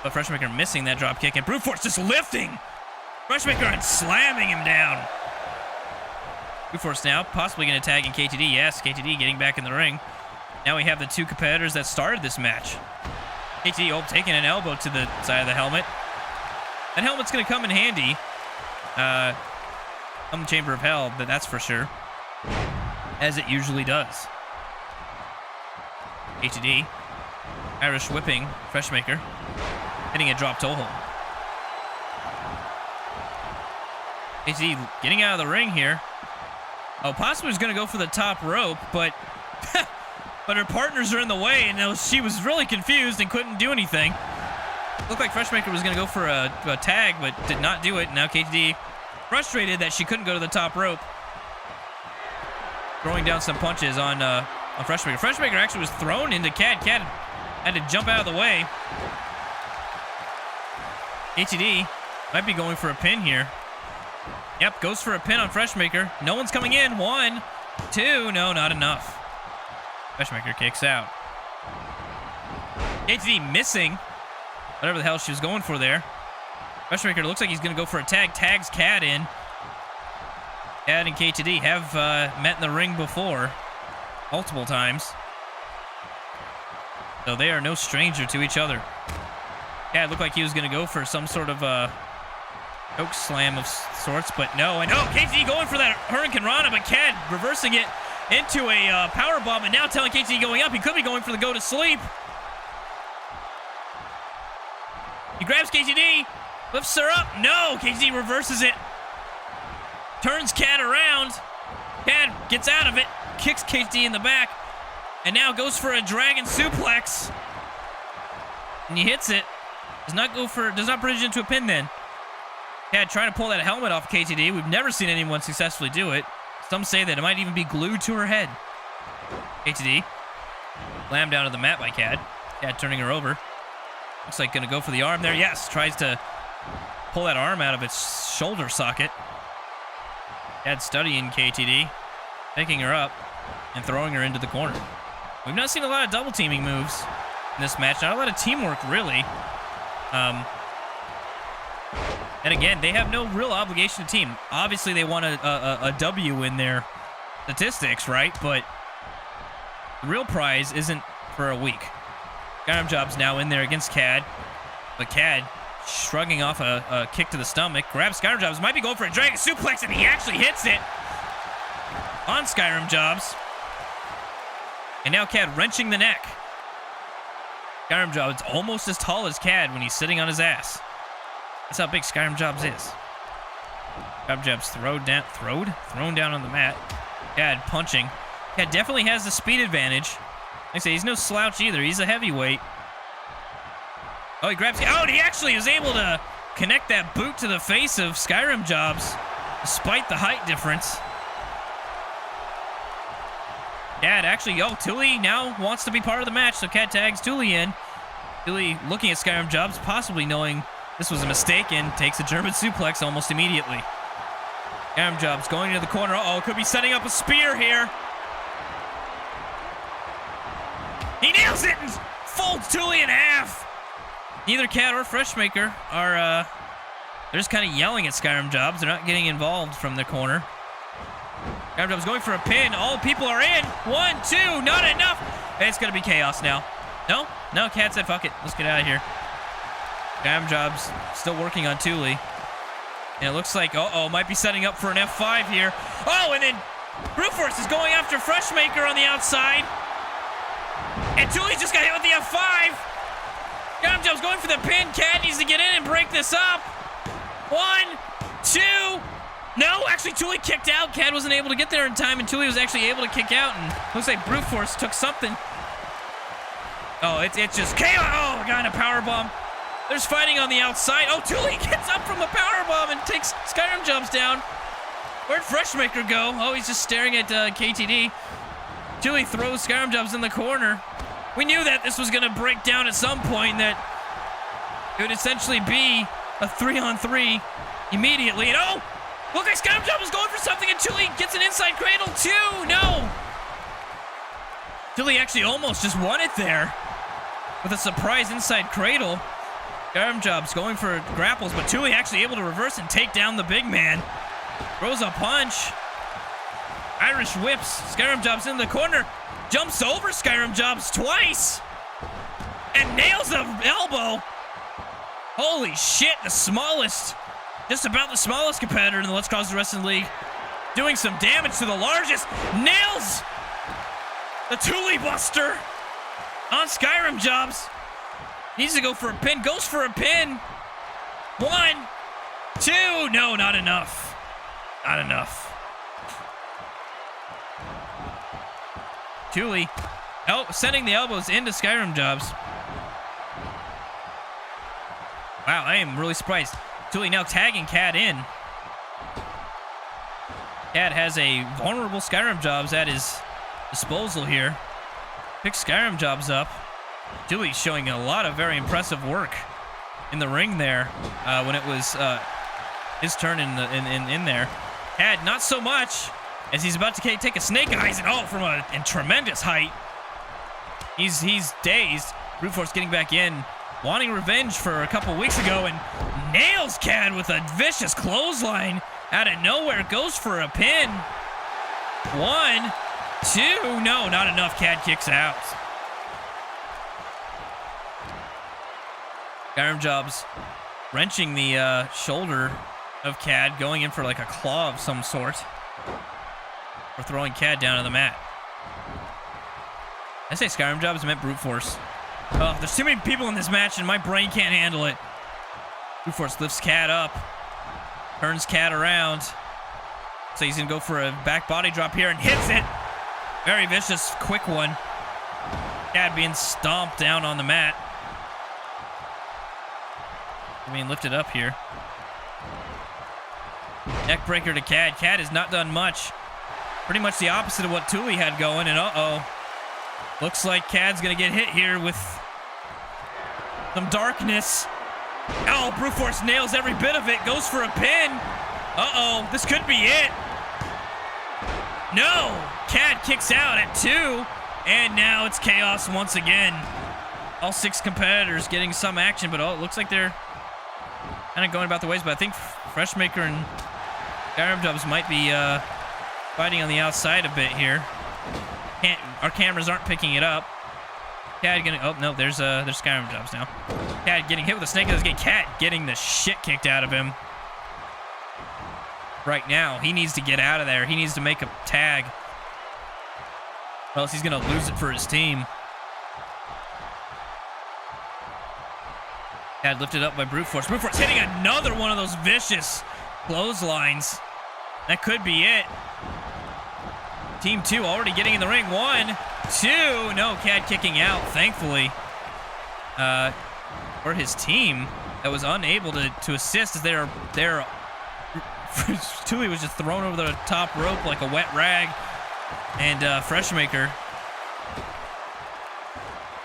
But Freshmaker missing that drop kick, and Brute Force just lifting Freshmaker and slamming him down. Brute Force now possibly going to tag in KTD. Yes, KTD getting back in the ring. Now we have the 2 competitors that started this match. KTD taking an elbow to the side of the helmet. That helmet's going to come in handy. On the Chamber of Hell, but that's for sure. As it usually does. KTD. Irish whipping Freshmaker. Hitting a drop toe hold. KTD getting out of the ring here. Oh, possibly was going to go for the top rope, but but her partners are in the way, and she was really confused and couldn't do anything. Looked like Freshmaker was going to go for a tag, but did not do it. Now KTD frustrated that she couldn't go to the top rope. Throwing down some punches on Freshmaker. Freshmaker actually was thrown into Cad. Cad had to jump out of the way. KTD might be going for a pin here. Yep, goes for a pin on Freshmaker. No one's coming in. 1, 2. No, not enough. Freshmaker kicks out. KTD missing whatever the hell she was going for there. Freshmaker looks like he's going to go for a tag. Tags Cad in. Cad and KTD have met in the ring before. Multiple times. So they are no stranger to each other. Cad looked like he was going to go for some sort of choke slam of sorts, but no. And KTD going for that Hurricane Rana, but Cad reversing it. into a power bomb, and now telling KTD going up. He could be going for the go to sleep. He grabs KTD, lifts her up. No, KTD reverses it. Turns Cad around. Cad gets out of it, kicks KTD in the back, and now goes for a dragon suplex. And he hits it. Does not bridge into a pin then. Cad trying to pull that helmet off KTD. We've never seen anyone successfully do it. Some say that it might even be glued to her head. KTD slammed down to the mat by Cad. Cad turning her over. Looks like gonna go for the arm there. Yes, tries to pull that arm out of its shoulder socket. Cad studying KTD, picking her up and throwing her into the corner. We've not seen a lot of double teaming moves in this match. Not a lot of teamwork, really. And again, they have no real obligation to team. Obviously, they want a W in their statistics, right? But the real prize isn't for a week. Skyrim Job's now in there against Cad. But Cad shrugging off a kick to the stomach. Grabs Skyrim Jobs. Might be going for a dragon suplex, and he actually hits it on Skyrim Jobs. And now Cad wrenching the neck. Skyrim Jobs almost as tall as Cad when he's sitting on his ass. That's how big Skyrim Jobs is. Skyrim Jobs thrown down on the mat. Cad punching. Cad definitely has the speed advantage. Like I say, he's no slouch either. He's a heavyweight. Oh, he grabs. Oh, and he actually is able to connect that boot to the face of Skyrim Jobs, despite the height difference. Cad actually, Tuli now wants to be part of the match, so Cad tags Tuli in. Tuli looking at Skyrim Jobs, possibly knowing this was a mistake, and takes a German suplex almost immediately. Skyrim Jobs going into the corner. Uh-oh, could be setting up a spear here. He nails it and folds Tuli in half. Neither Cad or Freshmaker are, they're just kind of yelling at Skyrim Jobs. They're not getting involved from the corner. Skyrim Jobs going for a pin. All people are in. 1, 2, not enough. It's going to be chaos now. No, Cad said, fuck it. Let's get out of here. Skyrim Jobs still working on Tuli. And it looks like, might be setting up for an F5 here. Oh, and then Brute Force is going after Freshmaker on the outside. And Tuli just got hit with the F5. Skyrim Jobs going for the pin. Cad needs to get in and break this up. 1, 2. No, actually Tuli kicked out. Cad wasn't able to get there in time, and Tuli was actually able to kick out. And looks like Brute Force took something. Oh, it's just chaos. Oh, got a powerbomb. There's fighting on the outside. Oh, Tuli gets up from a powerbomb and takes Skyrim Jobs down. Where'd Freshmaker go? Oh, he's just staring at KTD. Tuli throws Skyrim Jobs in the corner. We knew that this was going to break down at some point, that it would essentially be a 3-on-3 immediately. And look like Skyrim Jobs is going for something, and Tuli gets an inside cradle too. No. Tuli actually almost just won it there with a surprise inside cradle. Skyrim Jobs going for grapples, but Tuli actually able to reverse and take down the big man. Throws a punch. Irish whips. Skyrim Jobs in the corner. Jumps over Skyrim Jobs twice. And nails the elbow. Holy shit, the smallest, just about the smallest competitor in the Let's Cross the Wrestling League, doing some damage to the largest. Nails the Tuli Buster on Skyrim Jobs. Needs to go for a pin. Goes for a pin. 1, 2. No, not enough. Not enough. Tuli sending the elbows into Skyrim Jobs. Wow, I am really surprised. Tuli now tagging Cad in. Cad has a vulnerable Skyrim Jobs at his disposal here. Picks Skyrim Jobs up. Tuli showing a lot of very impressive work in the ring there when it was his turn in there. Cad not so much, as he's about to take a snake eyes and from a tremendous height. He's dazed. Brute Force getting back in, wanting revenge for a couple weeks ago, and nails Cad with a vicious clothesline out of nowhere. Goes for a pin. 1, 2. No, not enough. Cad kicks out. Skyrim Jobs wrenching the shoulder of Cad, going in for like a claw of some sort. Or throwing CAD down on the mat. I say Skyrim Jobs meant brute force. Oh, there's too many people in this match and my brain can't handle it. Brute force lifts CAD up. Turns CAD around. So he's gonna go for a back body drop here and hits it. Very vicious, quick one. CAD being stomped down on the mat. Being lifted up here. Neck breaker to CAD. CAD has not done much. Pretty much the opposite of what Thule had going, and uh-oh. Looks like CAD's gonna get hit here with some darkness. Oh, brute force nails every bit of it. Goes for a pin. Uh-oh, this could be it. No, CAD kicks out at 2, and now it's chaos once again. All 6 competitors getting some action, but it looks like they're kind of going about the ways, but I think Freshmaker and Skyrim Jobs might be fighting on the outside a bit here. Our cameras aren't picking it up. CAD getting, oh no, there's Skyrim Jobs now. CAD getting hit with a snake in his gate. CAD getting the shit kicked out of him. Right now, he needs to get out of there. He needs to make a tag. Or else he's gonna lose it for his team. CAD lifted up by brute force. Brute force hitting another one of those vicious clotheslines. That could be it. Team 2 already getting in the ring. 1, 2. No, CAD kicking out, thankfully. For his team that was unable to assist as they're Thule was just thrown over the top rope like a wet rag. And Freshmaker.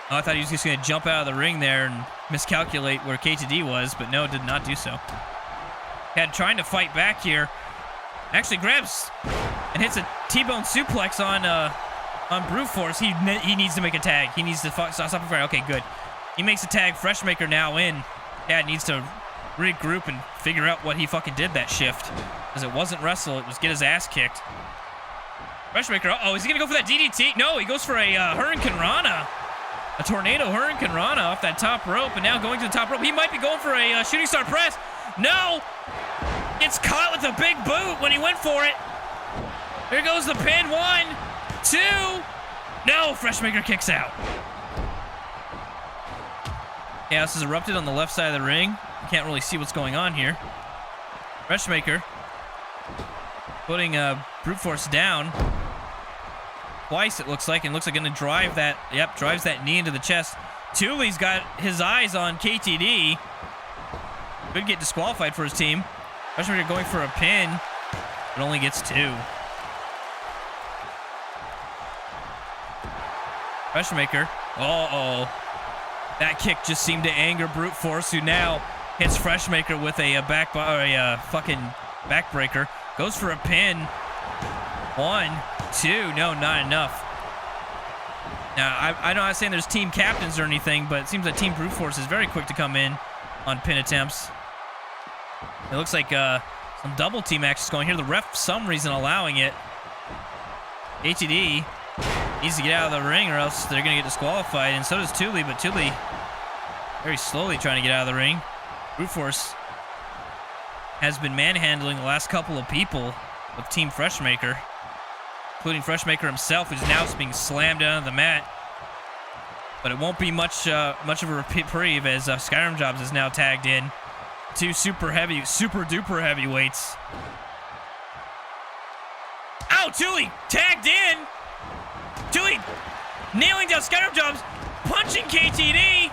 Oh, I thought he was just going to jump out of the ring there and miscalculate where KTD was, but no, did not do so. CAD trying to fight back here. Actually grabs and hits a T-bone suplex on brute force. He needs to make a tag. He needs to stop the fight. Okay, good. He makes a tag. Freshmaker now in. CAD needs to regroup and figure out what he fucking did that shift. Because it wasn't wrestle, it was get his ass kicked. Freshmaker, uh-oh, is he going to go for that DDT? No, he goes for a Hurricane Rana. A tornado Hurricane Rana off that top rope, and now going to the top rope. He might be going for a shooting star press. No! Gets caught with a big boot when he went for it. Here goes the pin. 1, 2. No, Freshmaker kicks out. Chaos is erupted on the left side of the ring. Can't really see what's going on here. Freshmaker putting brute force down twice, it looks like, and looks like going to drive that. Yep, drives that knee into the chest. Thule's got his eyes on KTD. Could get disqualified for his team. Freshmaker going for a pin, but only gets 2. Freshmaker. Uh-oh. That kick just seemed to anger brute force, who now hits Freshmaker with a fucking backbreaker. Goes for a pin. 1, 2. No, not enough. Now, I'm not saying there's team captains or anything, but it seems that Team Brute Force is very quick to come in on pin attempts. It looks like some double team actions going here. The ref, for some reason, allowing it. ATD needs to get out of the ring or else they're going to get disqualified, and so does Thule, but Thule very slowly trying to get out of the ring. Brute Force has been manhandling the last couple of people of Team Freshmaker, including Freshmaker himself, who's now being slammed down on the mat. But it won't be much of a reprieve as Skyrim Jobs is now tagged in. 2 super duper heavyweights. Ow, Thule tagged in. Thule nailing down Skyrim Jobs, punching KTD,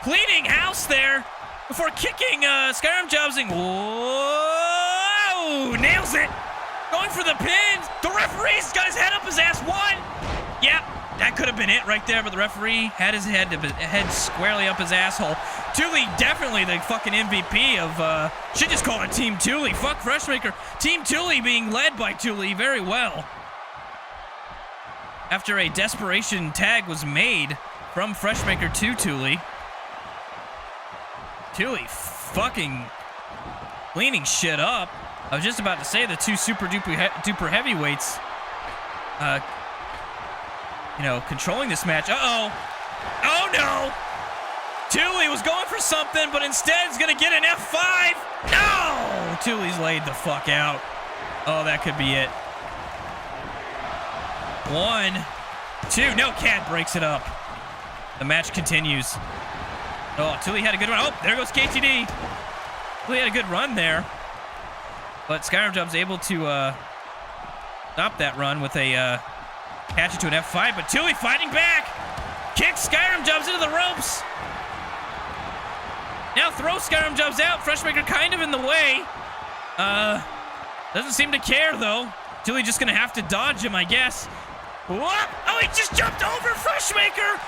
cleaning house there before kicking Skyrim Jobs. Whoa, nails it. Going for the pin. The referee's got his head up his ass. 1. Yep, that could have been it right there, but the referee had his head squarely up his asshole. Thule, definitely the fucking MVP of, should just call it Team Thule. Fuck Freshmaker. Team Thule being led by Thule very well. After a desperation tag was made from Freshmaker to Thule. Thule fucking cleaning shit up. I was just about to say the 2 super duper heavyweights, controlling this match. Uh-oh. Oh, no. Thule was going for something, but instead is going to get an F5. No! Thule's laid the fuck out. Oh, that could be it. 1, 2. No, Cad breaks it up. The match continues. Oh, Tuli had a good run. Oh, there goes KTD. Tuli had a good run there. But Skyrim Job's able to stop that run with a catch it to an F5. But Tuli fighting back. Kicks Skyrim Jobs into the ropes. Now throw Skyrim Jobs out. Freshmaker kind of in the way. Doesn't seem to care, though. Tuli just going to have to dodge him, I guess. Whoop! Oh, he just jumped over Freshmaker.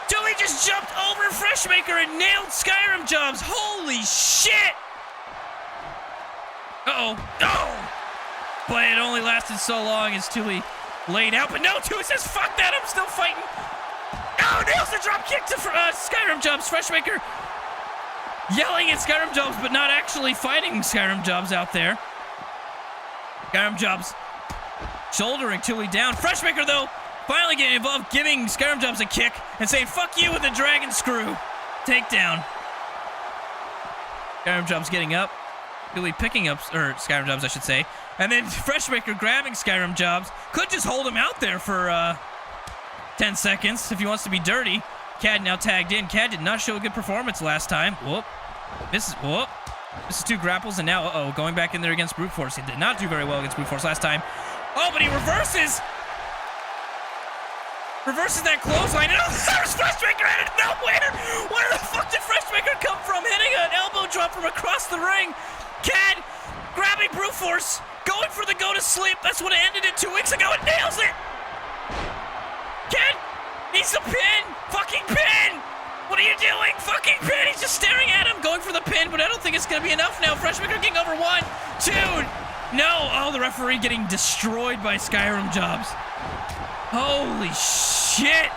Tuli just jumped over Freshmaker and nailed Skyrim Jobs. Holy shit! Uh-oh. Oh! But it only lasted so long as Tuli laid out. But no, Tuli says, fuck that, I'm still fighting. Oh, nails the drop kick to Skyrim Jobs. Freshmaker yelling at Skyrim Jobs, but not actually fighting Skyrim Jobs out there. Skyrim Jobs shouldering Tuli down. Freshmaker, though, finally getting involved, giving Skyrim Jobs a kick and saying, fuck you with the dragon screw. Takedown. Skyrim Jobs getting up. Tuli picking up, or Skyrim Jobs, I should say. And then Freshmaker grabbing Skyrim Jobs. Could just hold him out there for 10 seconds if he wants to be dirty. Cad now tagged in. Cad did not show a good performance last time. Whoop. This is 2 grapples, and now, going back in there against Brute Force. He did not do very well against Brute Force last time. Oh, but he reverses that clothesline. Oh, there's Freshmaker out of nowhere. Where the fuck did Freshmaker come from? Hitting an elbow drop from across the ring. Cad grabbing Brute Force, going for the go to sleep. That's what it ended in 2 weeks ago. It nails it. Cad needs a pin. Fucking pin. What are you doing? Fucking pin. He's just staring at him, going for the pin, but I don't think it's going to be enough now. Freshmaker getting over 1, 2. No. Oh, the referee getting destroyed by Skyrim Jobs. Holy shit.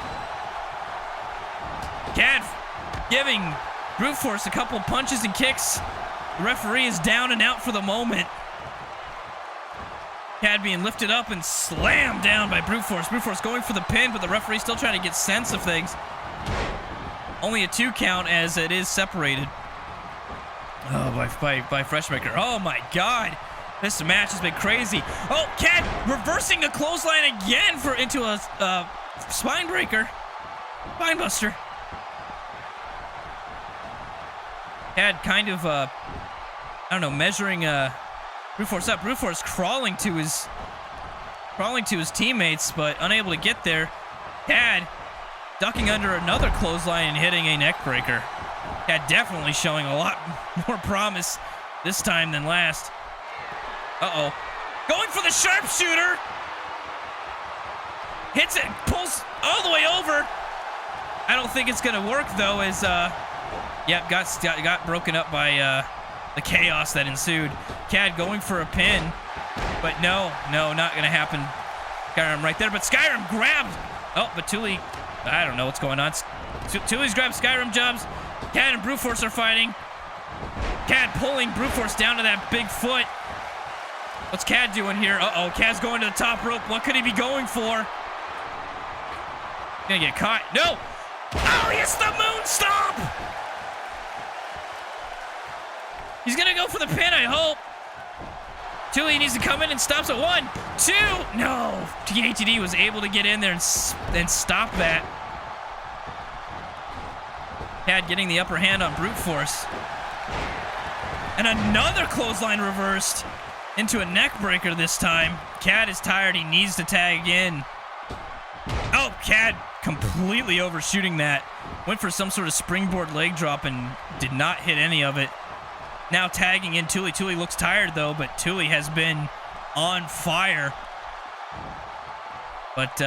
Cad giving Brute Force a couple punches and kicks. The referee is down and out for the moment. Cad being lifted up and slammed down by Brute Force. Brute Force going for the pin, but the referee still trying to get sense of things. Only a 2 count as it is separated. Oh, by Freshmaker. Oh my god. This match has been crazy. Oh, Cad reversing a clothesline again into a spine breaker. Spine buster. Cad kind of, I don't know, measuring Brute Force up. Brute Force crawling to his teammates, but unable to get there. Cad ducking under another clothesline and hitting a neck breaker. Cad definitely showing a lot more promise this time than last. Uh-oh. Going for the sharpshooter. Hits it, pulls all the way over. I don't think it's gonna work though, as got broken up by the chaos that ensued. Cad going for a pin, but no, not gonna happen. Skyrim right there, but Skyrim grabbed. Oh, but Tuli, I don't know what's going on. Tuli's grabbed Skyrim Jobs. Cad and Brute Force are fighting. Cad pulling Brute Force down to that big foot. What's Cad doing here? Uh-oh, Cad's going to the top rope. What could he be going for? Gonna get caught. No! Oh, it's the moon stomp! He's gonna go for the pin, I hope. Tuli needs to come in and stops at 1, 2. No! KTD was able to get in there and stop that. Cad getting the upper hand on Brute Force. And another clothesline reversed into a neck breaker this time. Cad is tired. He needs to tag in. Oh, Cad completely overshooting that. Went for some sort of springboard leg drop and did not hit any of it. Now tagging in Tuli. Tuli looks tired though, but Tuli has been on fire. But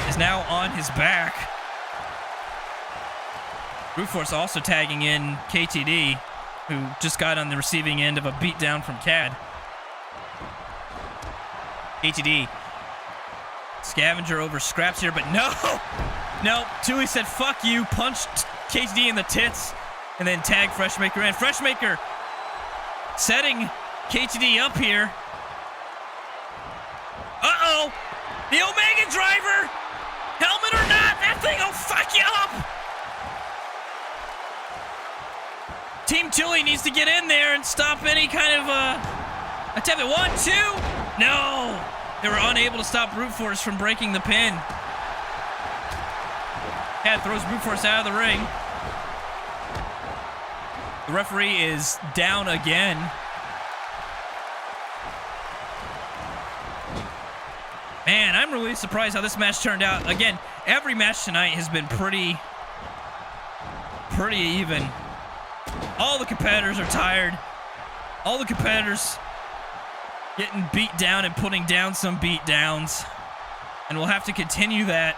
is now on his back. Brute Force also tagging in KTD, who just got on the receiving end of a beatdown from Cad. KTD. Scavenger over scraps here, but no, Tuli said, fuck you, punched KTD in the tits, and then tagged Freshmaker in. Freshmaker setting KTD up here. Uh-oh, the Omega Driver, helmet or not, that thing will fuck you up. Team Tuli needs to get in there and stop any kind of attempt at 1, 2. No. They were unable to stop Brute Force from breaking the pin. CAD throws Brute Force out of the ring. The referee is down again. Man, I'm really surprised how this match turned out. Again, every match tonight has been pretty even. All the competitors are tired. All the competitors getting beat down and putting down some beat downs. And we'll have to continue that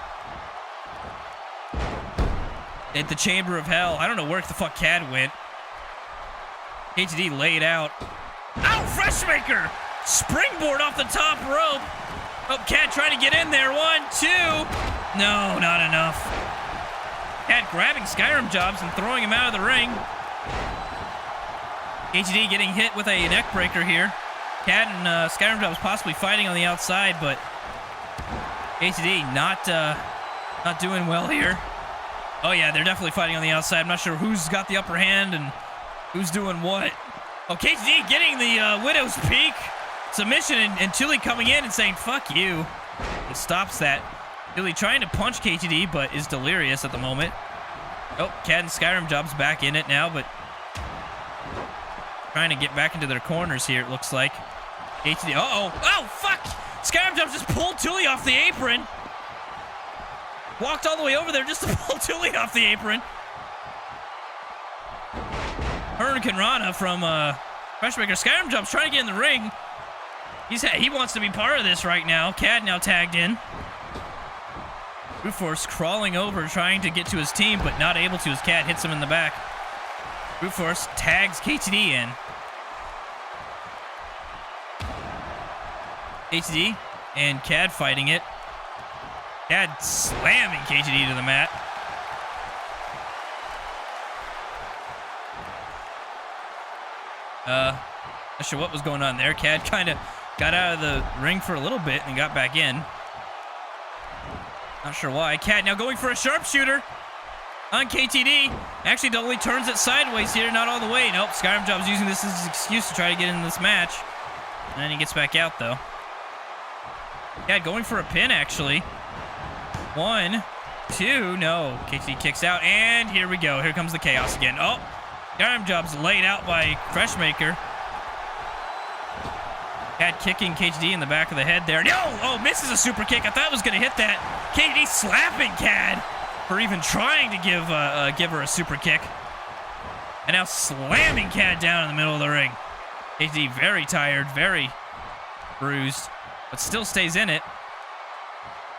at the Chamber of Hell. I don't know where the fuck CAD went. KTD laid out. Ow, Freshmaker! Springboard off the top rope. Oh, CAD trying to get in there. 1, 2. No, not enough. CAD grabbing Skyrim Jobs and throwing him out of the ring. KTD getting hit with a neck breaker here. CAD and Skyrim Jobs possibly fighting on the outside, but KTD not doing well here. Oh yeah, they're definitely fighting on the outside. I'm not sure who's got the upper hand and who's doing what. Oh, KTD getting the Widow's Peak submission, and Chili coming in and saying, fuck you. It stops that. Chili trying to punch KTD, but is delirious at the moment. Oh, CAD and Skyrim Jobs back in it now, but trying to get back into their corners here, it looks like. KTD, uh-oh. Oh, fuck! Skyrim Jobs just pulled Tully off the apron. Walked all the way over there just to pull Tully off the apron. Hurricane Rana from Freshmaker. Skyrim Jobs trying to get in the ring. He wants to be part of this right now. CAD now tagged in. Brute Force crawling over, trying to get to his team, but not able to as CAD hits him in the back. Brute Force tags KTD in. KTD and CAD fighting it. CAD slamming KTD to the mat. Not sure what was going on there. CAD kind of got out of the ring for a little bit and got back in. Not sure why. CAD now going for a sharpshooter on KTD. Actually, only turns it sideways here, not all the way. Nope, Skyrim Jobs using this as an excuse to try to get into this match. And then he gets back out, though. CAD going for a pin, actually. 1, 2, no. KTD kicks out, and here we go. Here comes the chaos again. Oh, Skyrim Jobs laid out by Freshmaker. CAD kicking KTD in the back of the head there. No! Oh, misses a super kick. I thought it was going to hit that. KTD slapping CAD for even trying to give her a super kick. And now slamming CAD down in the middle of the ring. KTD very tired, very bruised, but still stays in it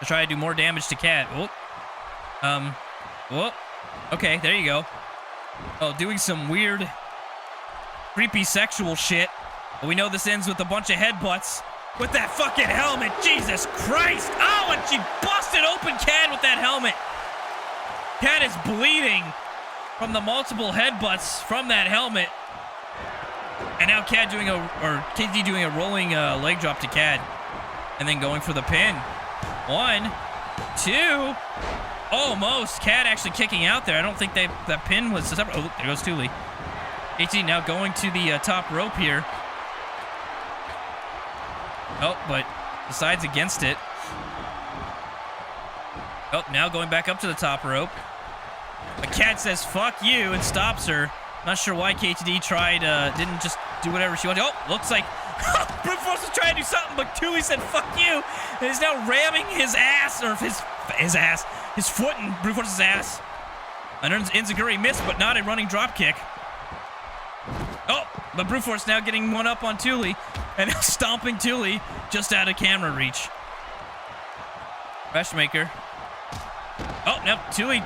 to try to do more damage to CAD. Oh. Okay, there you go. Oh, doing some weird, creepy sexual shit. But we know this ends with a bunch of headbutts with that fucking helmet. Jesus Christ. Oh, and she busted open CAD with that helmet. CAD is bleeding from the multiple headbutts from that helmet. And now KTD doing a rolling leg drop to CAD. And then going for the pin. 1, 2. Almost. CAD actually kicking out there. I don't think that pin was separate. Oh, there goes Tully. KTD now going to the top rope here. Oh, but decides against it. Oh, now going back up to the top rope. But CAD says, fuck you, and stops her. Not sure why KTD didn't just do whatever she wanted. Oh, looks like Brute Force was trying to do something, but Tully said, fuck you. And he's now ramming his ass, or his foot in Brute Force's ass. And Enziguri missed, but not a running drop kick. Oh, but Brute Force now getting one up on Tully. And now stomping Tully just out of camera reach. Freshmaker. Oh, no, Tully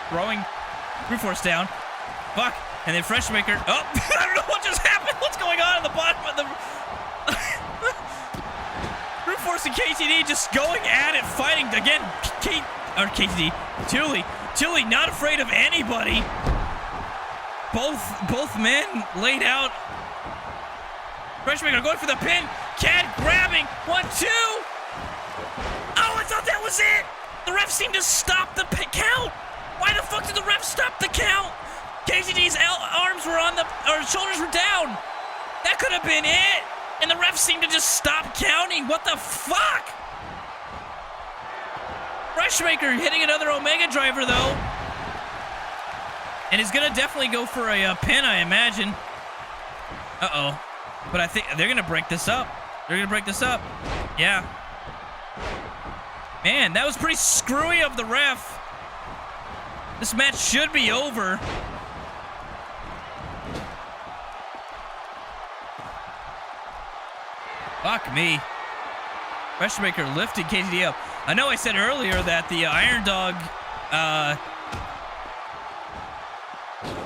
throwing Brute Force down. Fuck. And then Freshmaker. Oh, I don't know what just happened. What's going on at the bottom of the... Brute Force and KTD just going at it, fighting again. KTD. Tully not afraid of anybody. Both men laid out. Freshmaker going for the pin. CAD grabbing. 1, 2. Oh, I thought that was it. The ref seemed to stop the count. Why the fuck did the ref stop the count? KTD's arms were on shoulders were down. That could have been it. And the refs seem to just stop counting. What the fuck? Freshmaker hitting another Omega driver, though. And he's going to definitely go for a pin, I imagine. Uh-oh. But I think they're going to break this up. They're going to break this up. Yeah. Man, that was pretty screwy of the ref. This match should be over. Fuck me. Freshmaker lifted KTD up. I know I said earlier that the Iron Dog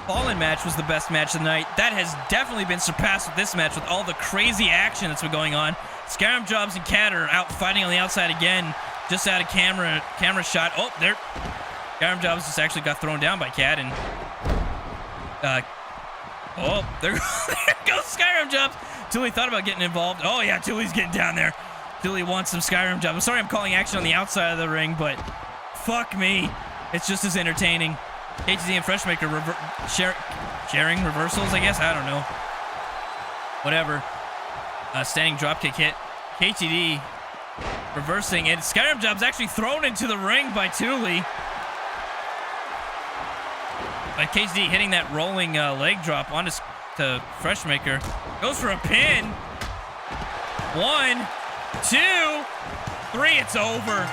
Fallen match was the best match of the night. That has definitely been surpassed with this match with all the crazy action that's been going on. Skyrim Jobs and Cat are out fighting on the outside again. Just out of camera shot. Oh, there. Skyrim Jobs just actually got thrown down by Cat and oh, there goes Skyrim Jobs. Thule thought about getting involved. Oh yeah, Thule's getting down there. Thule wants some Skyrim Jobs. I'm sorry I'm calling action on the outside of the ring, but fuck me. It's just as entertaining. HZ and Freshmaker sharing reversals, I guess. I don't know. Whatever. Standing dropkick hit. KTD reversing, and Skyrim Job's actually thrown into the ring by Thule. But KTD hitting that rolling leg drop onto Freshmaker. Goes for a pin. 1, 2, 3. It's over.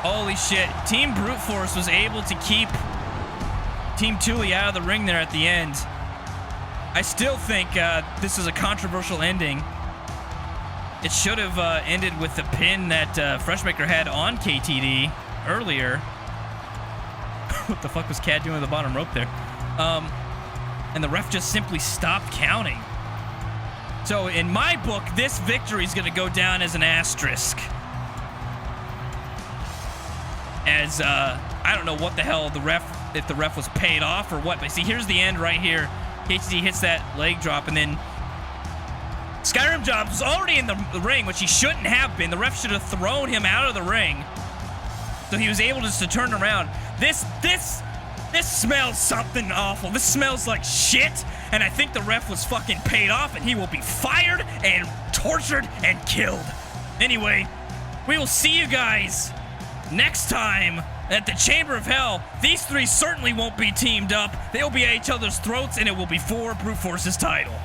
Holy shit. Team Brute Force was able to keep Team Thule out of the ring there at the end. I still think this is a controversial ending. It should have ended with the pin that Freshmaker had on KTD earlier. What the fuck was Cat doing with the bottom rope there? And the ref just simply stopped counting. So in my book, this victory is going to go down as an asterisk. As I don't know what the hell if the ref was paid off or what. But see, here's the end right here. KTD hits that leg drop, and then Skyrim Jobs was already in the ring, which he shouldn't have been. The ref should have thrown him out of the ring. So he was able just to turn around. This smells something awful. This smells like shit. And I think the ref was fucking paid off, and he will be fired and tortured and killed. Anyway, we will see you guys next time at the Chamber of Hell. These three certainly won't be teamed up. They'll be at each other's throats, and it will be for Brute Force's title.